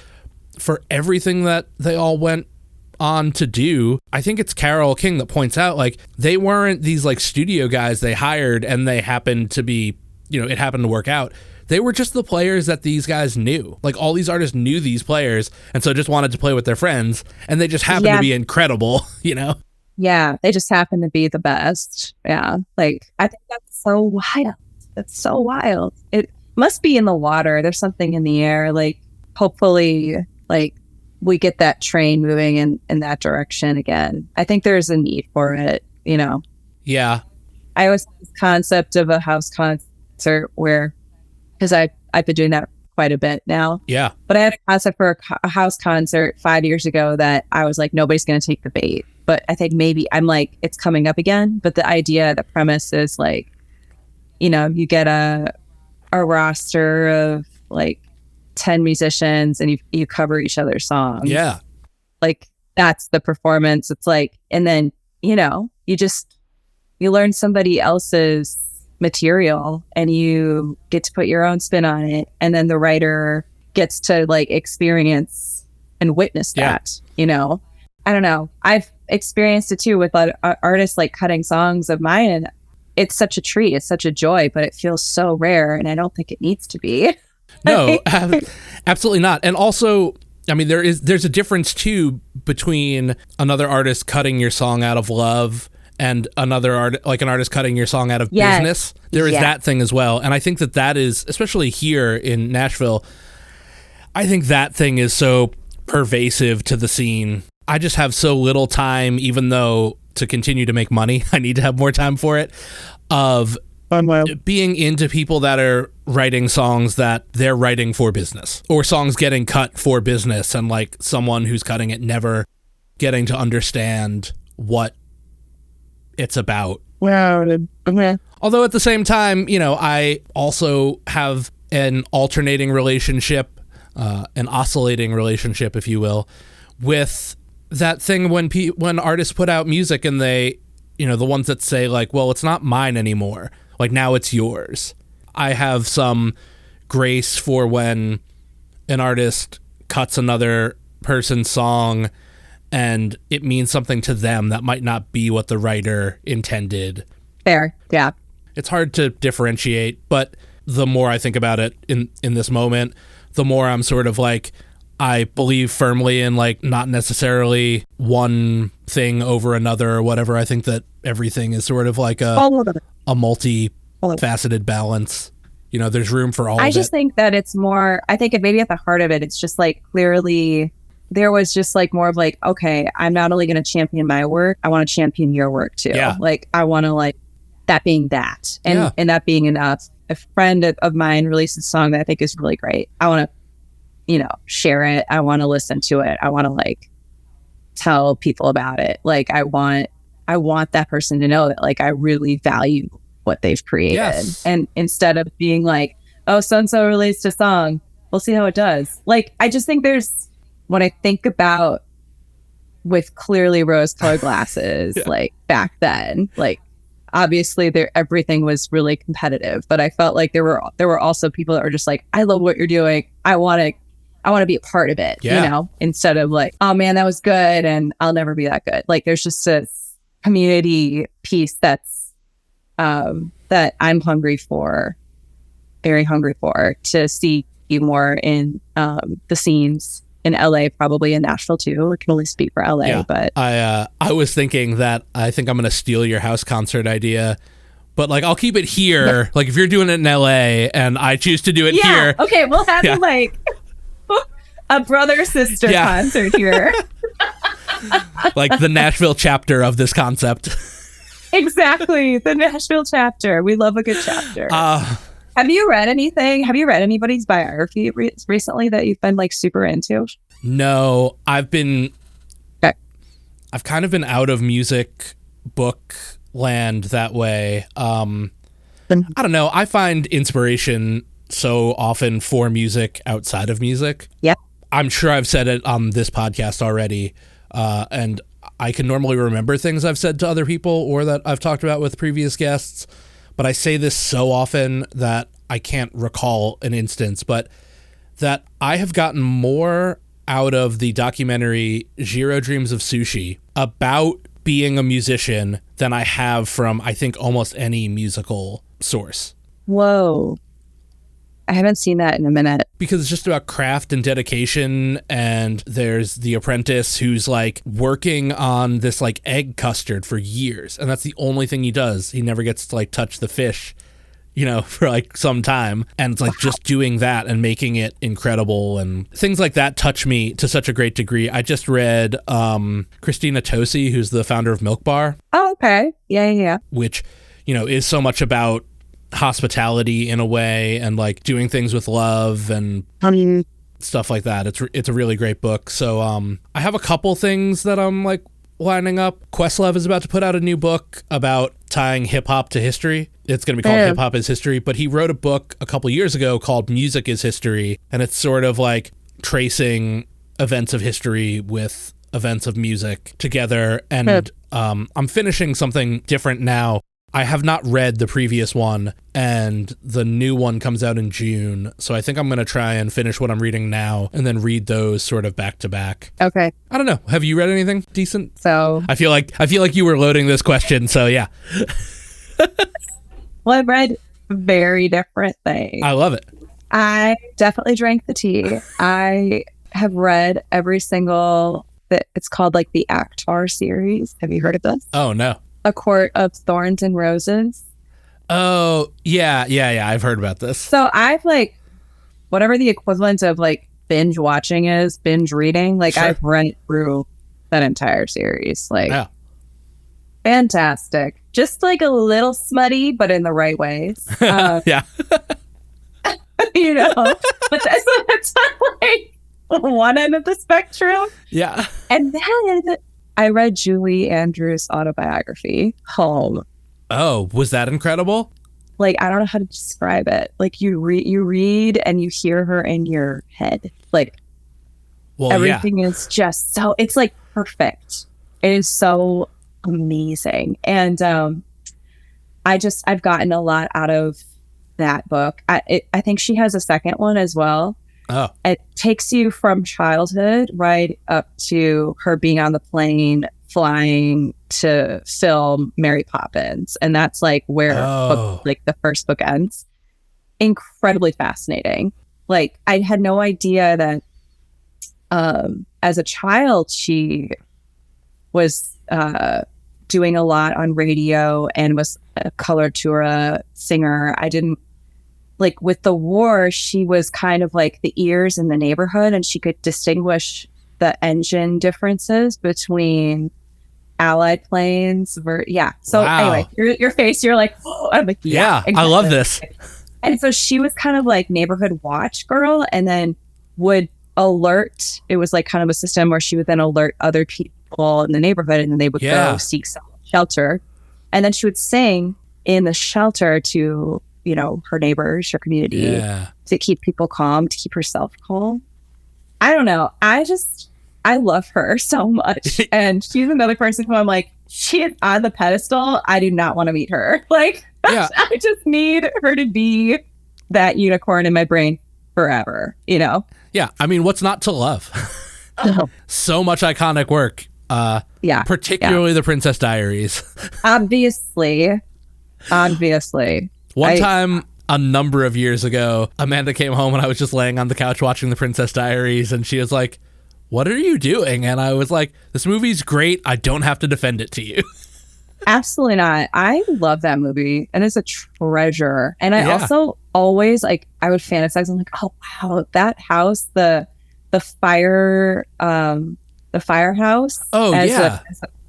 for everything that they all went on to do, I think it's Carole King that points out, like, they weren't these like studio guys they hired and they happened to be, you know, it happened to work out. They were just the players that these guys knew. Like, all these artists knew these players and so just wanted to play with their friends, and they just happened to be incredible, you know? Yeah, they just happen to be the best. Yeah, like, I think that's so wild. That's so wild. It must be in the water. There's something in the air. Like, hopefully, like, we get that train moving in that direction again. I think there's a need for it, you know? Yeah. I always have this concept of a house concert where, because I've been doing that quite a bit now. Yeah. But I had a concept for a house concert 5 years ago that I was like, nobody's going to take the bait. But I think maybe I'm like, it's coming up again. But the premise is like, you know, you get a roster of like 10 musicians and you cover each other's songs. Yeah. Like, that's the performance. It's like, and then, you know, you learn somebody else's material and you get to put your own spin on it. And then the writer gets to like experience and witness that, you know? I don't know. I've experienced it too with artists like cutting songs of mine, and it's such a treat. It's such a joy, but it feels so rare, and I don't think it needs to be. No, absolutely not. And also, I mean, there's a difference too between another artist cutting your song out of love and another an artist cutting your song out of business. There is that thing as well. And I think that is, especially here in Nashville, I think that thing is so pervasive to the scene. I just have so little time, even though to continue to make money, I need to have more time for it, of being into people that are writing songs that they're writing for business, or songs getting cut for business, and like someone who's cutting it never getting to understand what it's about. Although at the same time, you know, I also have an alternating relationship, an oscillating relationship, if you will, with that thing when artists put out music and they, you know, the ones that say like, well, it's not mine anymore. Like, now it's yours. I have some grace for when an artist cuts another person's song and it means something to them that might not be what the writer intended. Fair. Yeah. It's hard to differentiate, but the more I think about it in this moment, the more I'm sort of like, I believe firmly in like not necessarily one thing over another or whatever. I think that everything is sort of like a multi-faceted balance. You know, there's room for all of it. I just think that it's more, I think maybe at the heart of it, it's just like clearly there was just like more of like, okay, I'm not only going to champion my work, I want to champion your work too. Yeah. Like I want to like that being that and that being enough. A friend of mine released a song that I think is really great. I want to, you know, share it. I want to listen to it. I want to like tell people about it. Like I want that person to know that like I really value what they've created. Yes. And instead of being like, oh, so-and-so released a song, we'll see how it does. Like, I just think when I think about with clearly rose-colored glasses, like back then, like obviously everything was really competitive, but I felt like there were also people that were just like, I love what you're doing. I want to be a part of it, you know, instead of like, oh man, that was good and I'll never be that good. Like there's just a community piece that's that I'm very hungry for to see more in the scenes in LA, probably in Nashville too. I can only speak for LA, but I was thinking that I think I'm gonna steal your house concert idea, but like I'll keep it here. Yeah. Like if you're doing it in LA and I choose to do it here, okay, we'll have like a brother sister concert here, like the Nashville chapter of this concept. Exactly, the Nashville chapter. We love a good chapter. Have you read anything? Have you read anybody's biography recently that you've been like super into? No, I've kind of been out of music book land that way. I don't know. I find inspiration so often for music outside of music. Yep. I'm sure I've said it on this podcast already. And I can normally remember things I've said to other people or that I've talked about with previous guests. But I say this so often that I can't recall an instance, but that I have gotten more out of the documentary Jiro Dreams of Sushi about being a musician than I have from, I think, almost any musical source. Whoa. I haven't seen that in a minute. Because it's just about craft and dedication, and there's the apprentice who's like working on this like egg custard for years, and that's the only thing he does. He never gets to like touch the fish, you know, for like some time, and it's like just doing that and making it incredible, and things like that touch me to such a great degree. I just read Christina Tosi, who's the founder of Milk Bar. Oh, okay. Yeah. Which, you know, is so much about hospitality in a way and like doing things with love and stuff like that. It's a really great book. So I have a couple things that I'm like lining up. Questlove is about to put out a new book about tying hip hop to history. It's going to be called Hip Hop is History, but he wrote a book a couple years ago called Music is History, and it's sort of like tracing events of history with events of music together. And I'm finishing something different now. I have not read the previous one, and the new one comes out in June. So I think I'm going to try and finish what I'm reading now and then read those sort of back to back. Okay. I don't know. Have you read anything decent? So I feel like you were loading this question. So yeah. Well, I've read very different things. I love it. I definitely drank the tea. I have read every single, it's called like the Akhtar series. Have you heard of this? Oh, no. A Court of Thorns and Roses. Oh, yeah. I've heard about this. So I've like, whatever the equivalent of like binge watching is, binge reading, like Sure. I've run through that entire series. Like, Yeah. fantastic. Just like a little smutty, but in the right ways. Yeah. You know, but that's like one end of the spectrum. Yeah. And then I read Julie Andrews' autobiography, Home. Oh, was that incredible? Like, I don't know how to describe it. Like, you read and you hear her in your head. Like, Well, everything is just so, it's like perfect. It is so amazing. And I've gotten a lot out of that book. I think she has a second one as well. Oh. It takes you from childhood right up to her being on the plane flying to film Mary Poppins, and that's like where the first book ends. Incredibly fascinating. Like, I had no idea that as a child she was doing a lot on radio and was a coloratura singer. I didn't, like, with the war, she was kind of like the ears in the neighborhood, and she could distinguish the engine differences between Allied planes. So Wow. anyway, your face, you're like, oh, I'm like, Yeah, exactly. I love this. And so she was kind of like neighborhood watch girl, and then would alert. It was like kind of a system where she would then alert other people in the neighborhood, and then they would Yeah. go seek shelter. And then she would sing in the shelter to, you know, her neighbors, her community, Yeah. to keep people calm, to keep herself calm. I don't know. I love her so much. And she's another person who I'm like, she is on the pedestal. I do not want to meet her. Like, Yeah. I just need her to be that unicorn in my brain forever, you know? Yeah. I mean, what's not to love? So much iconic work. Yeah. Particularly the Princess Diaries. Obviously. One time, a number of years ago, Amanda came home and I was just laying on the couch watching the Princess Diaries, and she was like, "What are you doing?" And I was like, "This movie's great. I don't have to defend it to you." Absolutely not. I love that movie, and it's a treasure. And I also always like, I would fantasize. I'm like, oh wow, that house, the firehouse. Oh,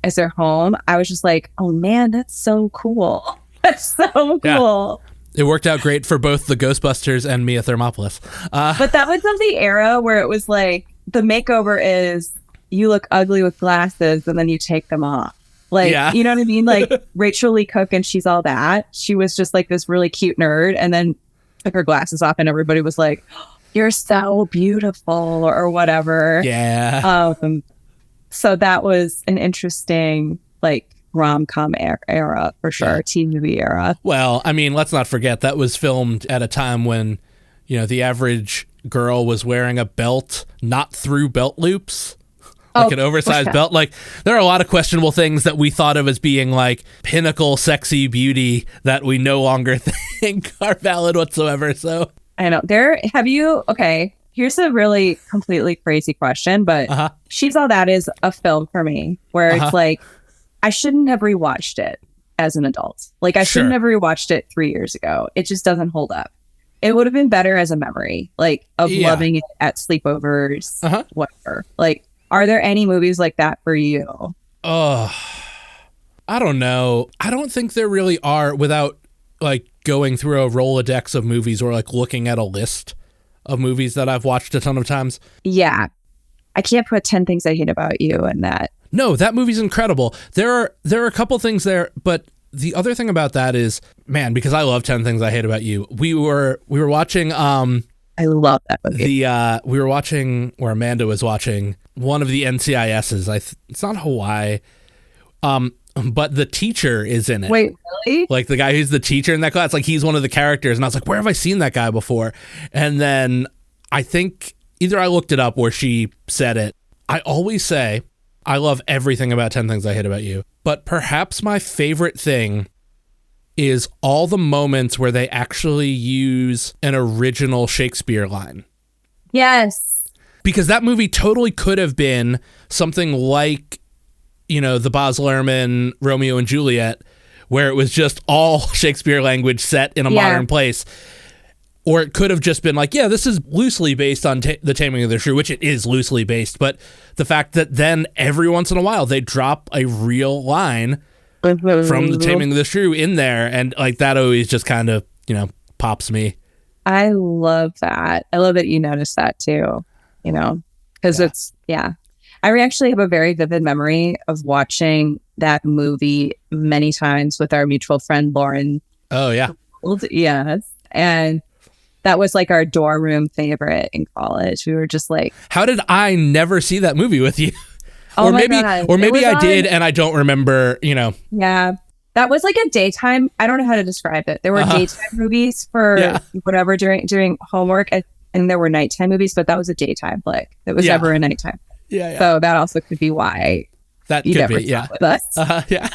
as their home. I was just like, oh man, that's so cool. That's so cool. Yeah. It worked out great for both the Ghostbusters and Mia Thermopolis. But that was of the era where it was like, the makeover is you look ugly with glasses and then you take them off. Like, you know what I mean? Like Rachel Lee Cook, and she's all that. She was just like this really cute nerd, and then took her glasses off and everybody was like, you're so beautiful or whatever. Yeah. So that was an interesting like rom-com era for sure. Teen movie era. Well, I mean, let's not forget that was filmed at a time when, you know, the average girl was wearing a belt not through belt loops, like an oversized belt. Like, there are a lot of questionable things that we thought of as being like pinnacle sexy beauty that we no longer think are valid whatsoever. So I know. Okay, here's a really completely crazy question, but She's All That is a film for me where it's like, I shouldn't have rewatched it as an adult. Like, I shouldn't have rewatched it 3 years ago. It just doesn't hold up. It would have been better as a memory, like, of loving it at sleepovers, whatever. Like, are there any movies like that for you? Oh, I don't know. I don't think there really are, without like going through a Rolodex of movies or like looking at a list of movies that I've watched a ton of times. Yeah. I can't put 10 Things I Hate About You in that. No, that movie's incredible. There are a couple things there, but the other thing about that is, man, because I love 10 Things I Hate About You. We were watching I love that movie. We were watching, or Amanda was watching, one of the NCISs. It's not Hawaii. But the teacher is in it. Wait, really? Like the guy who's the teacher in that class, like he's one of the characters. And I was like, where have I seen that guy before? And then I think either I looked it up or she said it. I always say, I love everything about 10 Things I Hate About You. But perhaps my favorite thing is all the moments where they actually use an original Shakespeare line. Yes. Because that movie totally could have been something like, you know, the Baz Luhrmann Romeo and Juliet, where it was just all Shakespeare language set in a modern place. Or it could have just been like, yeah, this is loosely based on The Taming of the Shrew, which it is loosely based. But the fact that then every once in a while they drop a real line from The Taming of the Shrew in there. And like that always just kind of, you know, pops me. I love that. I love that you noticed that too, you know, because it's, I actually have a very vivid memory of watching that movie many times with our mutual friend, Lauren. Oh, yeah. Yes. And that was like our dorm room favorite in college. We were just like, how did I never see that movie with you? Oh or my maybe, God. or maybe I did and I don't remember, you know. Yeah. That was like a daytime. I don't know how to describe it. There were daytime movies for whatever during homework, and there were nighttime movies, but that was a daytime flick. It was never a nighttime. Yeah. So that also could be why that you could never be, with us. Yeah.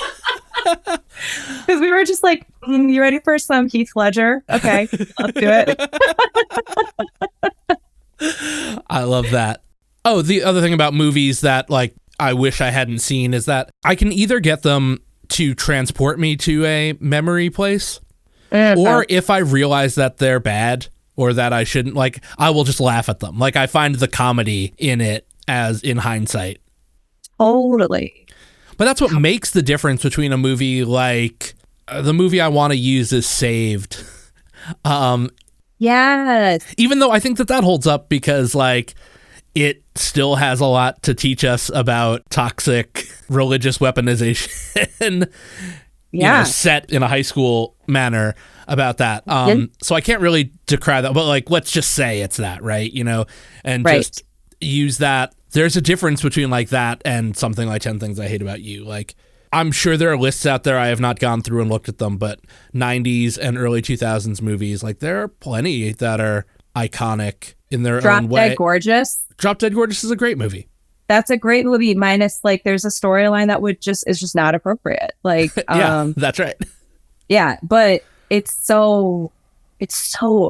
Because we were just like, you ready for some Heath Ledger? Okay, let's do it. I love that. Oh, the other thing about movies that like I wish I hadn't seen is that I can either get them to transport me to a memory place, or if I realize that they're bad or that I shouldn't, like, I will just laugh at them. Like, I find the comedy in it as in hindsight. Totally. But that's what makes the difference between a movie like the movie I want to use is Saved. Yes. Even though I think that holds up because like it still has a lot to teach us about toxic religious weaponization, set in a high school manner about that. So I can't really decry that, but like, let's just say it's that, right? And just use that. There's a difference between like that and something like 10 Things I Hate About You. Like, I'm sure there are lists out there. I have not gone through and looked at them, but 90s and early 2000s movies, like there are plenty that are iconic in their own way. Drop Dead Gorgeous. Drop Dead Gorgeous is a great movie. That's a great movie, minus like there's a storyline that is just not appropriate. Like, yeah, that's right. Yeah, but it's so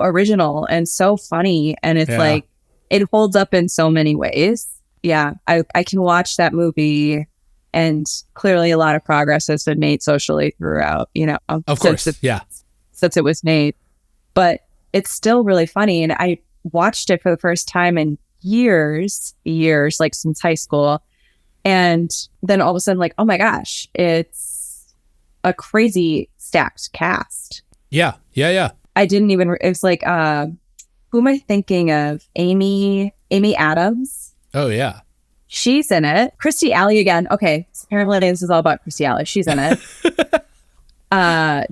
original and so funny, and it's like it holds up in so many ways. Yeah, I can watch that movie, and clearly a lot of progress has been made socially throughout. Of course, since it was made, but it's still really funny, and I watched it for the first time in years, like since high school, and then all of a sudden, like, oh my gosh, it's a crazy stacked cast. Yeah. I didn't even. It was like, who am I thinking of? Amy Adams. Oh yeah, she's in it. Kirstie Alley again. Okay, so apparently this is all about Kirstie Alley. She's in it.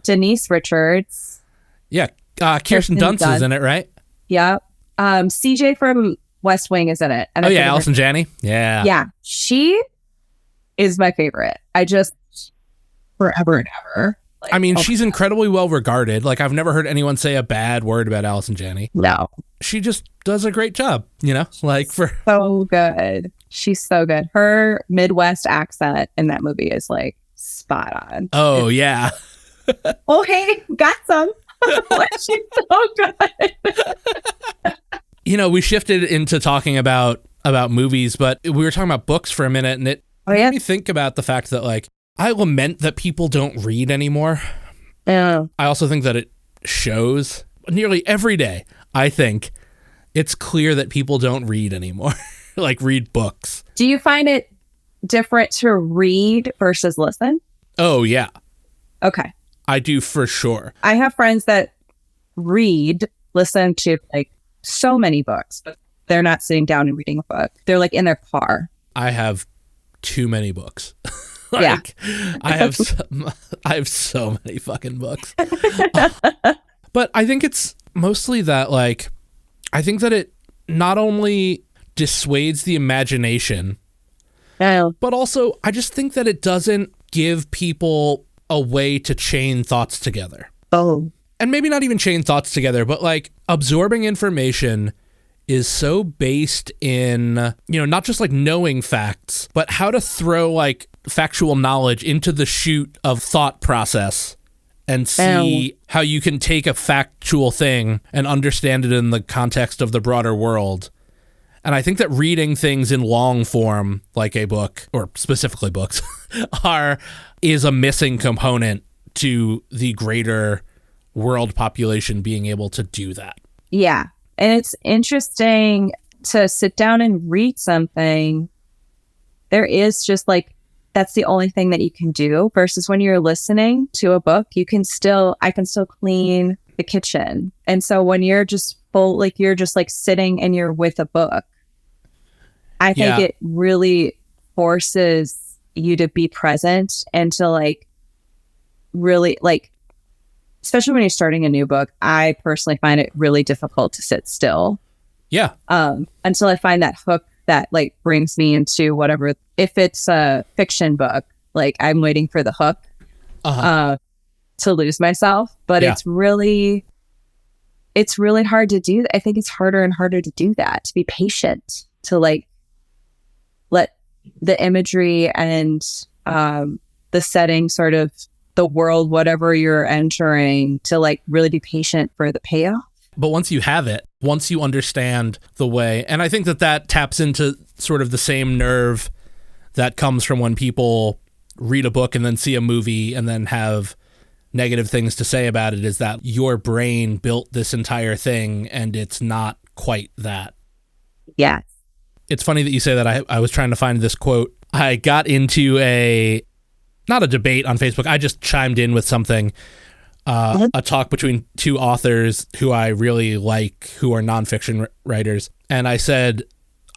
Denise Richards. Yeah, Kirsten Dunst is in it, right? Yeah. CJ from West Wing is in it. And Allison Janney. Yeah, she is my favorite. I just forever and ever. Like, I mean, she's incredibly well regarded. Like, I've never heard anyone say a bad word about Allison Janney. No. She just does a great job, like so good. She's so good. Her Midwest accent in that movie is like spot on. Oh, yeah. Oh, hey, got some. She's so good. We shifted into talking about movies, but we were talking about books for a minute, and it made me think about the fact that, like, I lament that people don't read anymore. Yeah. I also think that it shows nearly every day. I think it's clear that people don't read anymore, like read books. Do you find it different to read versus listen? Oh, yeah. Okay. I do for sure. I have friends that listen to like so many books, but they're not sitting down and reading a book. They're like in their car. I have too many books. Yeah. I have so many fucking books. But I think it's mostly that, like, I think that it not only dissuades the imagination, but also I just think that it doesn't give people a way to chain thoughts together. Oh. And maybe not even chain thoughts together, but like absorbing information is so based in, not just like knowing facts, but how to throw like factual knowledge into the chute of thought process and see how you can take a factual thing and understand it in the context of the broader world. And I think that reading things in long form, like a book, or specifically books, is a missing component to the greater world population being able to do that. Yeah. And it's interesting to sit down and read something. There is just like, that's the only thing that you can do, versus when you're listening to a book, I can still clean the kitchen. And so when you're just you're just like sitting and you're with a book, I think it really forces you to be present and to like really like, especially when you're starting a new book, I personally find it really difficult to sit still. Yeah. Until I find that hook that like brings me into whatever. If it's a fiction book, like I'm waiting for the hook to lose myself. But it's really hard to do. I think it's harder and harder to do that, to be patient, to like let the imagery and the setting, sort of the world, whatever you're entering, to like really be patient for the payoff. But once you have it, once you understand the way, and I think that taps into sort of the same nerve that comes from when people read a book and then see a movie and then have negative things to say about it, is that your brain built this entire thing and it's not quite that. Yeah. It's funny that you say that. I was trying to find this quote. I got into not a debate on Facebook. I just chimed in with something, a talk between two authors who I really like, who are nonfiction writers. And I said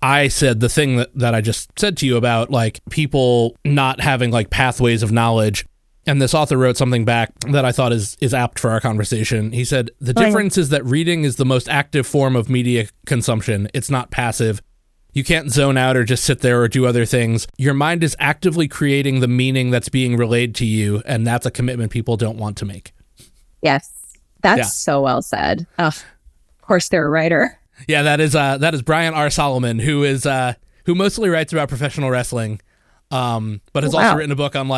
the thing that I just said to you about like people not having like pathways of knowledge. And this author wrote something back that I thought is apt for our conversation. He said, the difference is that reading is the most active form of media consumption. It's not passive. You can't zone out or just sit there or do other things. Your mind is actively creating the meaning that's being relayed to you, and that's a commitment people don't want to make. Yes, that's so well said. Of course, they're a writer. Yeah, that is Brian R. Solomon, who mostly writes about professional wrestling. But has also written a book on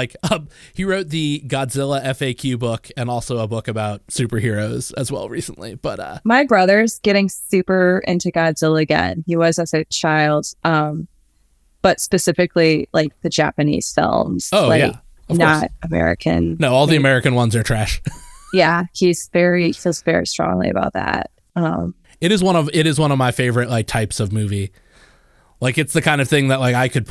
he wrote the Godzilla FAQ book and also a book about superheroes as well recently. But my brother's getting super into Godzilla again. He was as a child, but specifically like the Japanese films. Oh, like, yeah, not American. No, all the American ones are trash. Yeah, he feels very strongly about that. It is one of my favorite like types of movie. Like it's the kind of thing that like I could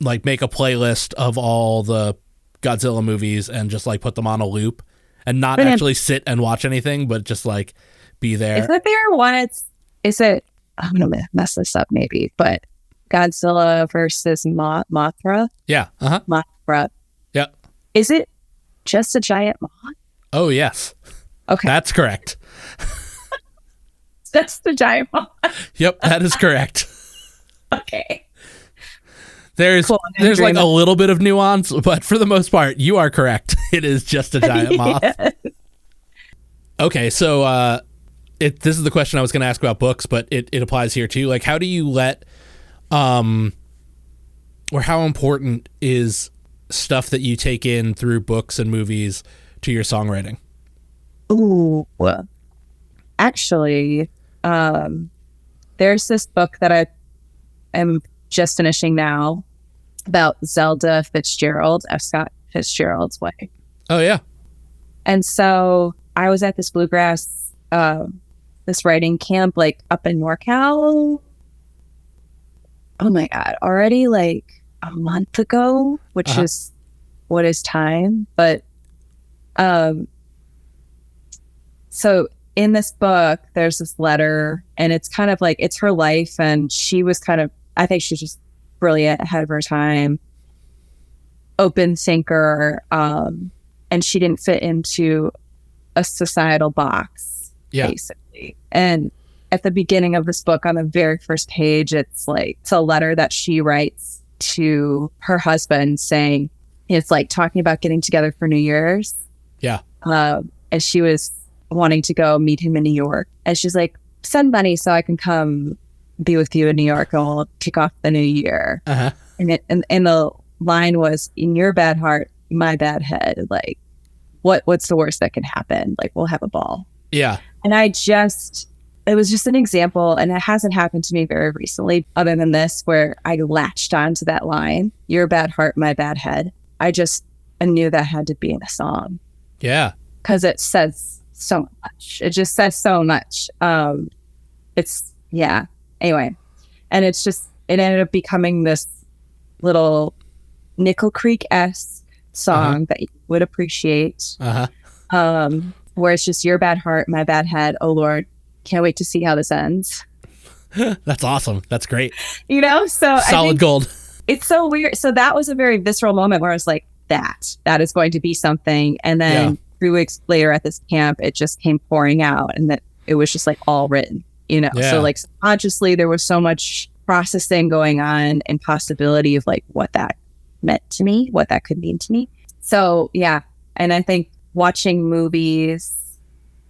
make a playlist of all the Godzilla movies and just like put them on a loop and not actually sit and watch anything, but just like be there. Is my favorite one? I'm going to mess this up maybe, but Godzilla versus Mothra. Yeah. Uh-huh. Mothra. Yeah. Is it just a giant moth? Oh, yes. Okay. That's correct. That's the giant moth. Yep, that is correct. Okay. There's like a little bit of nuance, but for the most part, you are correct. It is just a giant moth. Yes. Okay, so this is the question I was going to ask about books, but it applies here too. Like, how do you let, or how important is stuff that you take in through books and movies to your songwriting? Ooh, actually, there's this book that I am just finishing now about Zelda Fitzgerald, F. Scott Fitzgerald's wife. Oh, yeah. And so I was at this bluegrass, this writing camp, like up in NorCal. Oh my God, already like a month ago, which is what is time. But so in this book, there's this letter, and it's kind of like, it's her life. And she was I think she's just brilliant, ahead of her time, open thinker, and she didn't fit into a societal box, basically. And at the beginning of this book, on the very first page, it's a letter that she writes to her husband saying, it's like talking about getting together for New Year's. Yeah. And she was wanting to go meet him in New York. And she's like, send money so I can come be with you in New York and we'll kick off the new year. Uh-huh. And the line was, in your bad heart, my bad head. Like, what's the worst that can happen? Like, we'll have a ball. Yeah. And it was just an example, and it hasn't happened to me very recently, other than this, where I latched onto that line, your bad heart, my bad head. I knew that had to be in a song. Yeah. Because it says so much. It just says so much. Anyway, and it ended up becoming this little Nickel Creek-esque song that you would appreciate. Where it's just your bad heart, my bad head. Oh Lord, can't wait to see how this ends. That's awesome. That's great. So solid gold. It's so weird. So that was a very visceral moment where I was like, that is going to be something. And then 3 weeks later at this camp, it just came pouring out, and that it was just like all written. So like subconsciously there was so much processing going on and possibility of like what that meant to me, what that could mean to me. So yeah. And I think watching movies,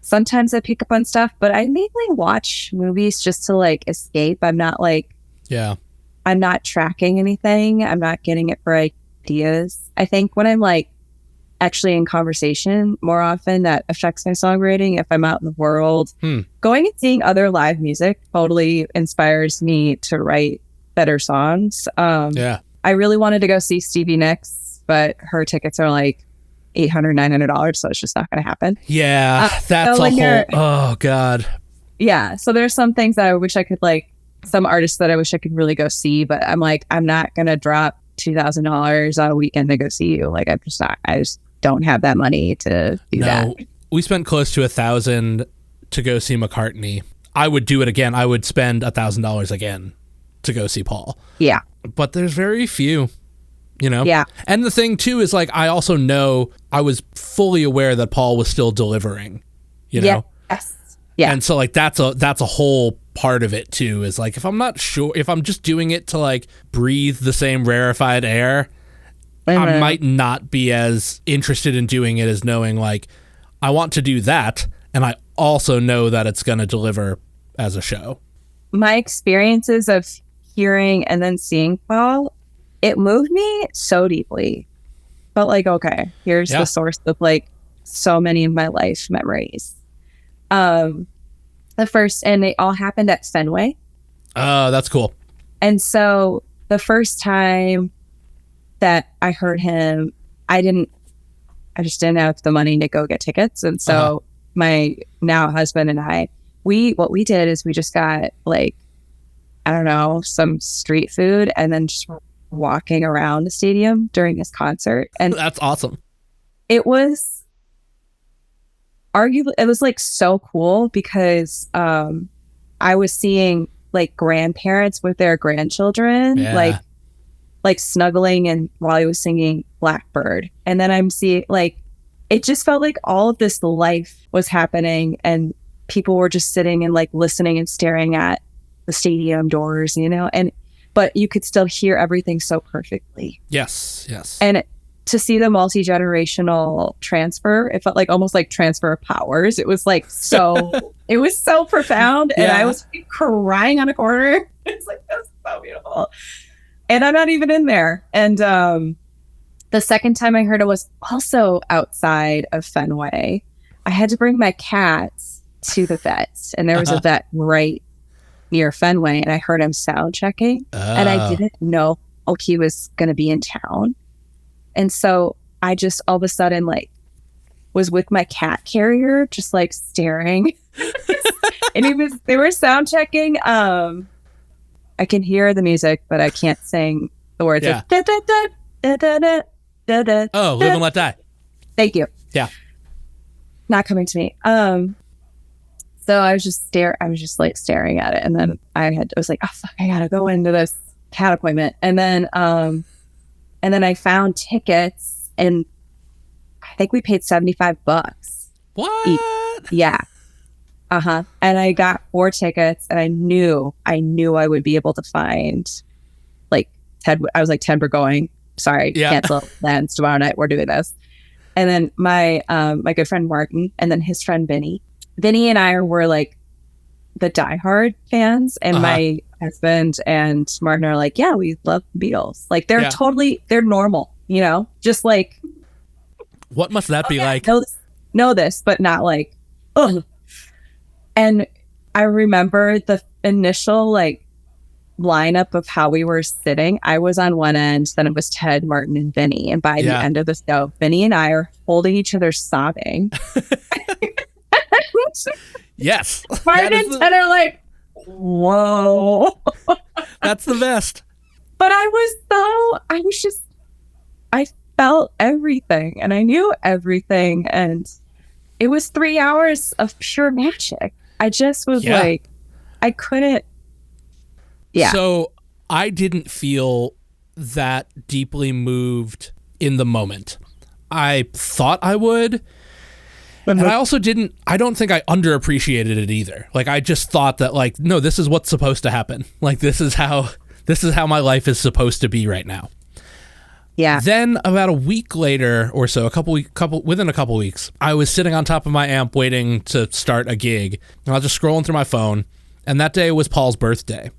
sometimes I pick up on stuff, but I mainly watch movies just to like escape. I'm not I'm not tracking anything. I'm not getting it for ideas. I think when I'm like actually in conversation more often, that affects my songwriting. If I'm out in the world, going and seeing other live music totally inspires me to write better songs. I really wanted to go see Stevie Nicks, but her tickets are like $800, $900, so it's just not going to happen. Yeah, that's a whole. Oh God. Yeah, so there's some things that I wish I could like some artists that I wish I could really go see, but I'm like, I'm not going to drop $2,000 on a weekend to go see you. Like, I just don't have that money to do that. We spent close to $1,000 to go see McCartney. I would do it again. I would spend $1,000 again to go see Paul. Yeah. But there's very few, you know? Yeah. And the thing too is like, I also know I was fully aware that Paul was still delivering, you know? Yes. Yeah. And so like, that's a whole part of it too, is like, if I'm not sure, if I'm just doing it to like breathe the same rarefied air, I might not be as interested in doing it as knowing like, I want to do that. And I also know that it's going to deliver as a show. My experiences of hearing and then seeing Paul, it moved me so deeply. But like, okay, here's the source of like so many of my life memories. The first, and they all happened at Fenway. Oh, that's cool. And so the first time that I heard him, I just didn't have the money to go get tickets. And so my now husband and I, what we did is we just got like, I don't know, some street food and then just walking around the stadium during his concert. And that's awesome. It was arguably, it was like so cool because I was seeing like grandparents with their grandchildren, like snuggling and while he was singing Blackbird. And then I'm seeing like, it just felt like all of this life was happening and people were just sitting and like listening and staring at the stadium doors, you know, but you could still hear everything so perfectly. Yes. And to see the multi-generational transfer, it felt like almost like transfer of powers. It was like it was so profound. And I was crying on a corner. It's like, that's so beautiful. And I'm not even in there. And the second time I heard it was also outside of Fenway. I had to bring my cats to the vet. And there was a vet right near Fenway. And I heard him sound checking. And I didn't know he was going to be in town. And so I just all of a sudden like was with my cat carrier, just like staring. And they were sound checking. I can hear the music, but I can't sing the words. Yeah. Like, da, da, da, da, da, da, da, oh, Live and Let Die. Thank you. Yeah. Not coming to me. So I was just like staring at it. And then I was like, oh fuck, I gotta go into this cat appointment. And then I found tickets and I think we paid $75. What? Yeah. And I got 4 tickets and I knew I would be able to find like Ted. I was like, Ted, we're going. Sorry, cancel plans tomorrow night. We're doing this. And then my good friend Martin and then his friend Vinny. Vinny and I were like the diehard fans, and my husband and Martin are like, yeah, we love Beatles. Like they're they're normal, you know, just like. What must that be like? Know this, but not like, ugh. And I remember the initial like lineup of how we were sitting. I was on one end, then it was Ted, Martin, and Vinny. And by the end of the show, Vinny and I are holding each other sobbing. Yes. Martin and Ted are like, whoa. That's the best. But I felt everything and I knew everything. And it was 3 hours of pure magic. I just was like, I couldn't. Yeah. So I didn't feel that deeply moved in the moment. I thought I would. And I also I don't think I underappreciated it either. Like, I just thought that like, no, this is what's supposed to happen. Like, this is how my life is supposed to be right now. Yeah. Then about a week later or so, within a couple weeks, I was sitting on top of my amp waiting to start a gig. And I was just scrolling through my phone. And that day was Paul's birthday.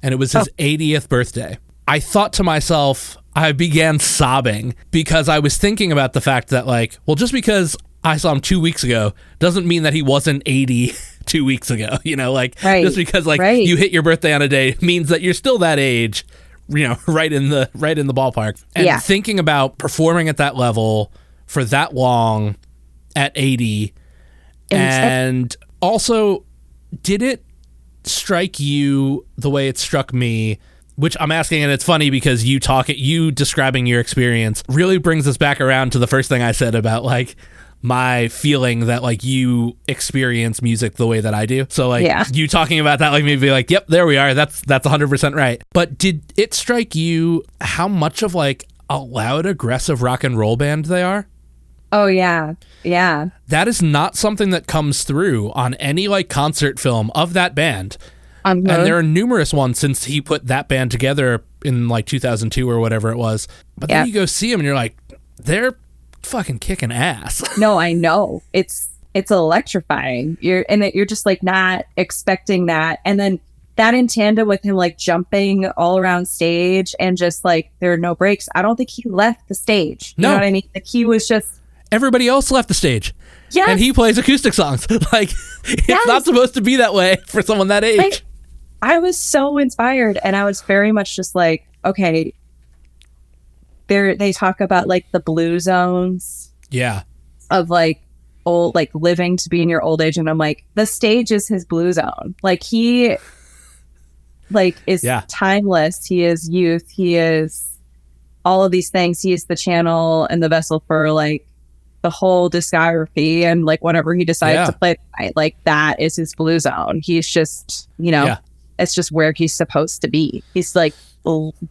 And it was his 80th birthday. I thought to myself, I began sobbing because I was thinking about the fact that like, well, just because I saw him 2 weeks ago doesn't mean that he wasn't 80 2 weeks ago. You know, like just because like you hit your birthday on a day means that you're still that age, you know, right in the ballpark. And thinking about performing at that level for that long at 80 and also did it strike you the way it struck me? Which I'm asking, and it's funny because you describing your experience really brings us back around to the first thing I said about like my feeling that like you experience music the way that I do. So like you talking about that, like maybe like, yep, there we are. That's 100% right. But did it strike you how much of like a loud, aggressive rock and roll band they are? Oh yeah. Yeah. That is not something that comes through on any like concert film of that band. And there are numerous ones since he put that band together in like 2002 or whatever it was. But then you go see them and you're like, they're fucking kicking ass. No, I know. It's electrifying. You're just like not expecting that. And then that in tandem with him like jumping all around stage and just like there are no breaks. I don't think he left the stage. You know what I mean? Like he was just... Everybody else left the stage. Yes. And he plays acoustic songs. Like it's not supposed to be that way for someone that age. I was so inspired, and I was very much just like, okay, they talk about like the blue zones of like old, like living to be in your old age. And I'm like, the stage is his blue zone. Like he like is timeless. He is youth. He is all of these things. He is the channel and the vessel for like the whole discography. And like whenever he decides to play, like that is his blue zone. He's just, it's just where he's supposed to be. He's like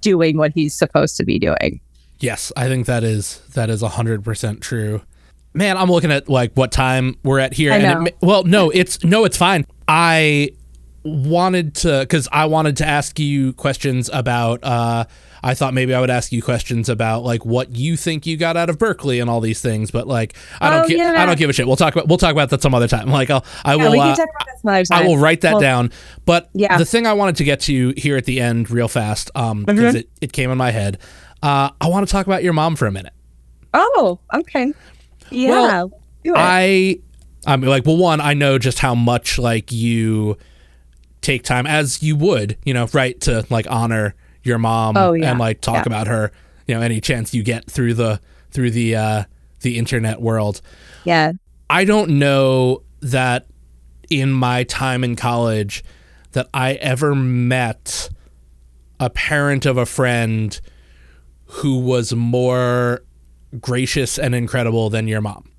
doing what he's supposed to be doing. Yes, I think that is 100% true. Man, I'm looking at like what time we're at here. I know. It's fine. I wanted to ask you questions about, I thought maybe I would ask you questions about like what you think you got out of Berkeley and all these things, but like I don't give a shit. We'll talk about that some other time. Like we can talk about that some other time. I will write that down. But the thing I wanted to get to here at the end real fast, because it came in my head. I want to talk about your mom for a minute. Oh, okay. Yeah. Well, I'm like, well, one, I know just how much like you take time as you would, right, to like honor your mom and like talk about her, any chance you get through the internet world. Yeah. I don't know that in my time in college that I ever met a parent of a friend who was more gracious and incredible than your mom.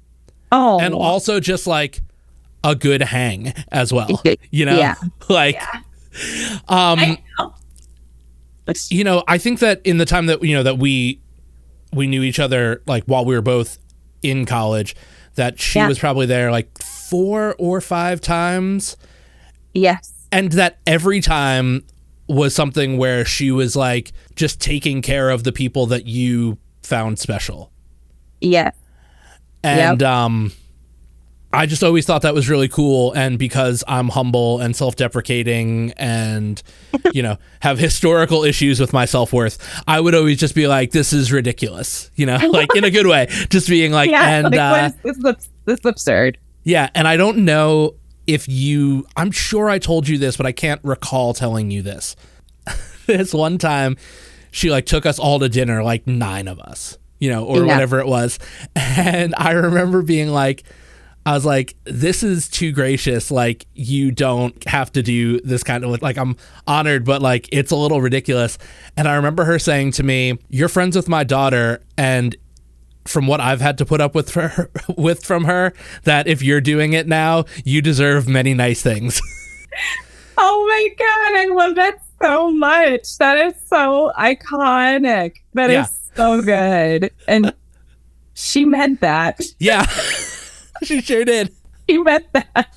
Oh. And also just like a good hang as well. Yeah. Like I think that in the time that that we knew each other, like while we were both in college, that she was probably there like 4 or 5 times. Yes. And that every time was something where she was like just taking care of the people that you found special. Yeah. And I just always thought that was really cool. And because I'm humble and self-deprecating and, have historical issues with my self-worth, I would always just be like, this is ridiculous, like in a good way, just being like, this is absurd. Yeah. And I don't know if I'm sure I told you this, but I can't recall telling you this. This one time she like took us all to dinner, like 9 of us, or whatever it was. And I remember being like, I was like, this is too gracious. Like, you don't have to do this kind of, like, I'm honored, but like, it's a little ridiculous. And I remember her saying to me, you're friends with my daughter. And from what I've had to put up with from her, that if you're doing it now, you deserve many nice things. Oh my God. I love that so much. That is so iconic. That is so good. And she meant that. Yeah. She sure did. She meant that.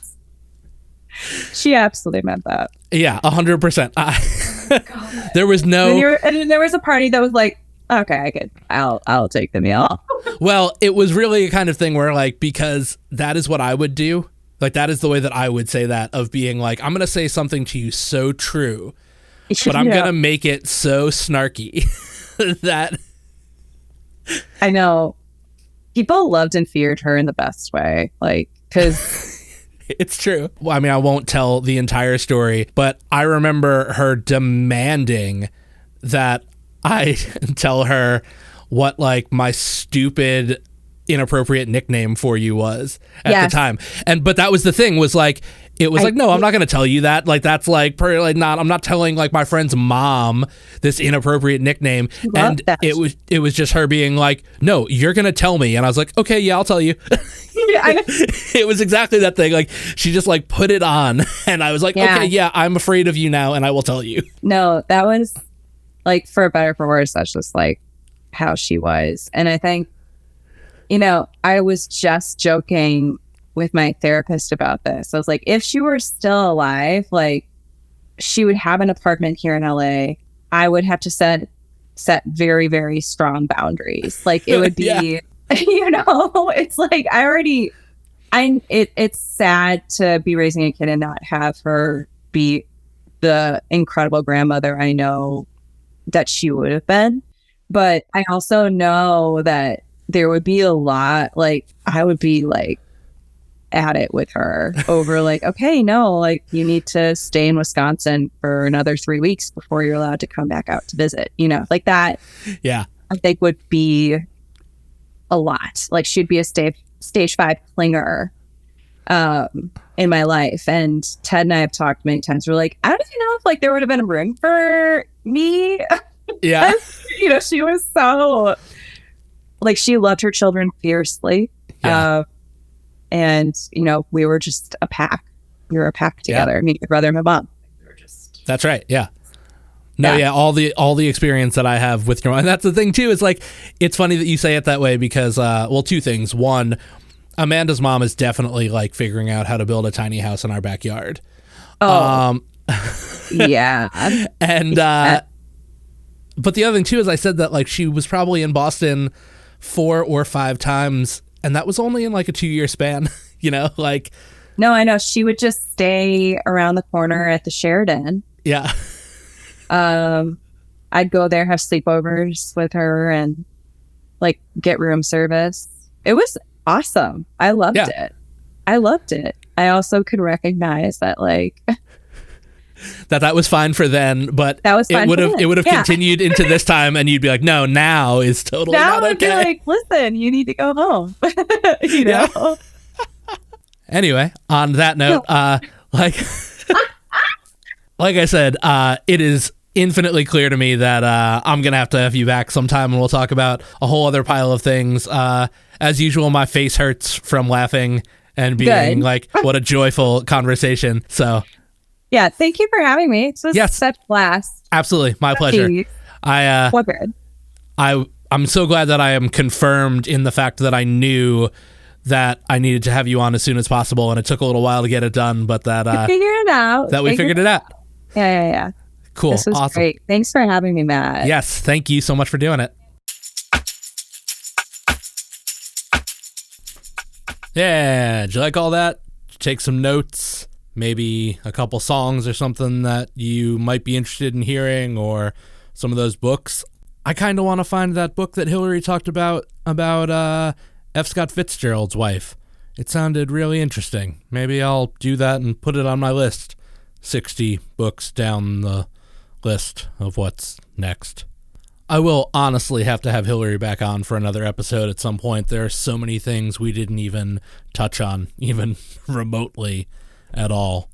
She absolutely meant that. Yeah, 100%. There was no... And there was a party that was like, okay, I'll take the meal. Well, it was really a kind of thing where like, because that is what I would do. Like, that is the way that I would say that, of being like, I'm going to say something to you so true, but I'm going to make it so snarky that... I know. People loved and feared her in the best way, like, because it's true. Well, I mean, I won't tell the entire story, but I remember her demanding that I tell her what like my stupid, inappropriate nickname for you was at the time. But that was the thing, was like, it was like, no, I'm not going to tell you that. Like, that's like, I'm not telling like my friend's mom this inappropriate nickname. And it was just her being like, no, you're going to tell me. And I was like, okay, yeah, I'll tell you. It was exactly that thing. Like, she just like put it on. And I was like, okay, yeah, I'm afraid of you now. And I will tell you. No, that was like, for better or for worse, that's just like how she was. And I think, I was just joking with my therapist about this. I was like, if she were still alive, like, she would have an apartment here in LA. I would have to set very, very strong boundaries. Like, it would be, it's like, it's sad to be raising a kid and not have her be the incredible grandmother I know that she would have been. But I also know that there would be a lot, like, I would be like at it with her over like, okay, no, like, you need to stay in Wisconsin for another 3 weeks before you're allowed to come back out to visit, like that. Yeah. I think would be a lot. Like, she'd be a stage 5 clinger in my life. And Ted and I have talked many times. We're like, I don't even know if like there would have been room for me. Yeah. She was so like, she loved her children fiercely. Yeah. And, we were just a pack. We were a pack together. Me, my brother, and my mom. We were just... That's right. Yeah. No, yeah. All the experience that I have with your mom. And that's the thing, too. Is like, it's funny that you say it that way because, two things. One, Amanda's mom is definitely like figuring out how to build a tiny house in our backyard. Oh. Yeah. And, but the other thing, too, is I said that like she was probably in Boston 4 or 5 times. And that was only in like a 2-year span, like. No, I know. She would just stay around the corner at the Sheridan. Yeah. I'd go there, have sleepovers with her and like get room service. It was awesome. I loved it. I also could recognize that like. that was fine for then, but that was fine it would have continued into this time, and you'd be like, no, now is totally now not okay. I'd be like, listen, you need to go home. Yeah. Anyway, on that note, like I said, it is infinitely clear to me that I'm gonna have to have you back sometime, and we'll talk about a whole other pile of things. As usual, my face hurts from laughing and being like, what a joyful conversation. So. Yeah, thank you for having me. It was such a blast. Absolutely, my pleasure. I'm so glad that I am confirmed in the fact that I knew that I needed to have you on as soon as possible, and it took a little while to get it done, but that we figured it out. That we figured it out. Yeah. Cool. This was awesome. Great. Thanks for having me, Matt. Yes, thank you so much for doing it. Yeah, did you like all that? Did you take some notes? Maybe a couple songs or something that you might be interested in hearing, or some of those books. I kind of want to find that book that Hillary talked about F. Scott Fitzgerald's wife. It sounded really interesting. Maybe I'll do that and put it on my list. 60 books down the list of what's next. I will honestly have to have Hillary back on for another episode at some point. There are so many things we didn't even touch on, even remotely. At all.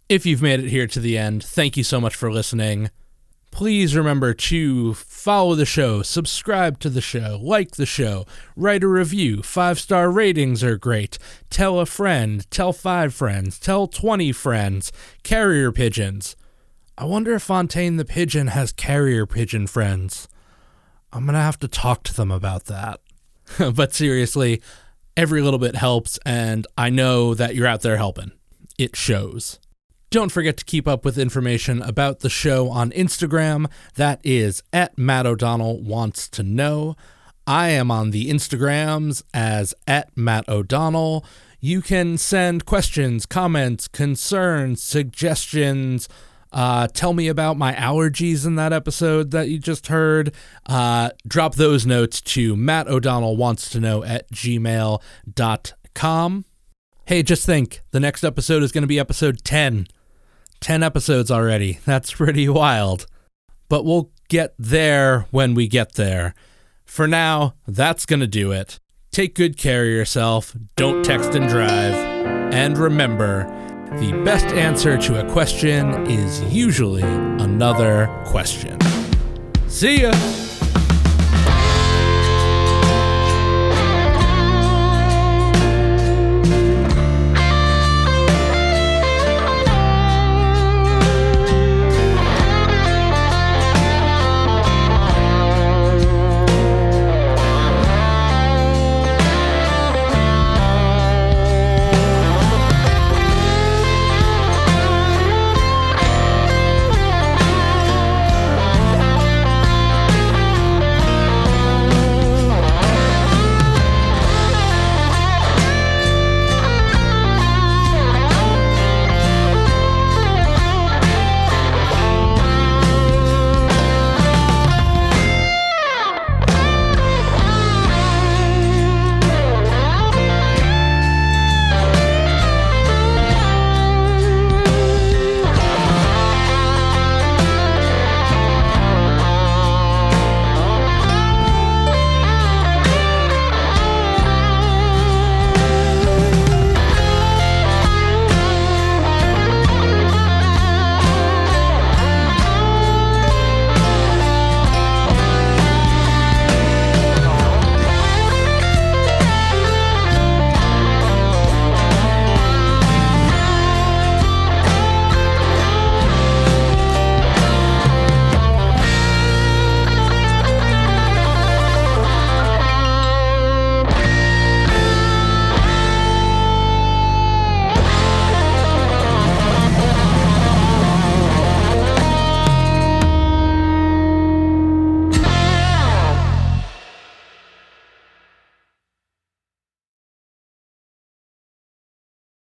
If you've made it here to the end, thank you so much for listening. Please remember to follow the show, subscribe to the show, like the show, write a review. 5-star ratings are great. Tell a friend, tell 5 friends, tell 20 friends. Carrier pigeons. I wonder if Fontaine the Pigeon has carrier pigeon friends. I'm gonna have to talk to them about that. But seriously, every little bit helps, and I know that you're out there helping. It shows. Don't forget to keep up with information about the show on Instagram. That is at Matt O'Donnell Wants to Know. I am on the Instagrams as at Matt O'Donnell. You can send questions, comments, concerns, suggestions. Tell me about my allergies in that episode that you just heard. Drop those notes to mattodonnellwantstoKnow@gmail.com. Hey, just think, the next episode is going to be episode 10. 10 episodes already. That's pretty wild. But we'll get there when we get there. For now, that's going to do it. Take good care of yourself. Don't text and drive. And remember, The best answer to a question is usually another question. See ya!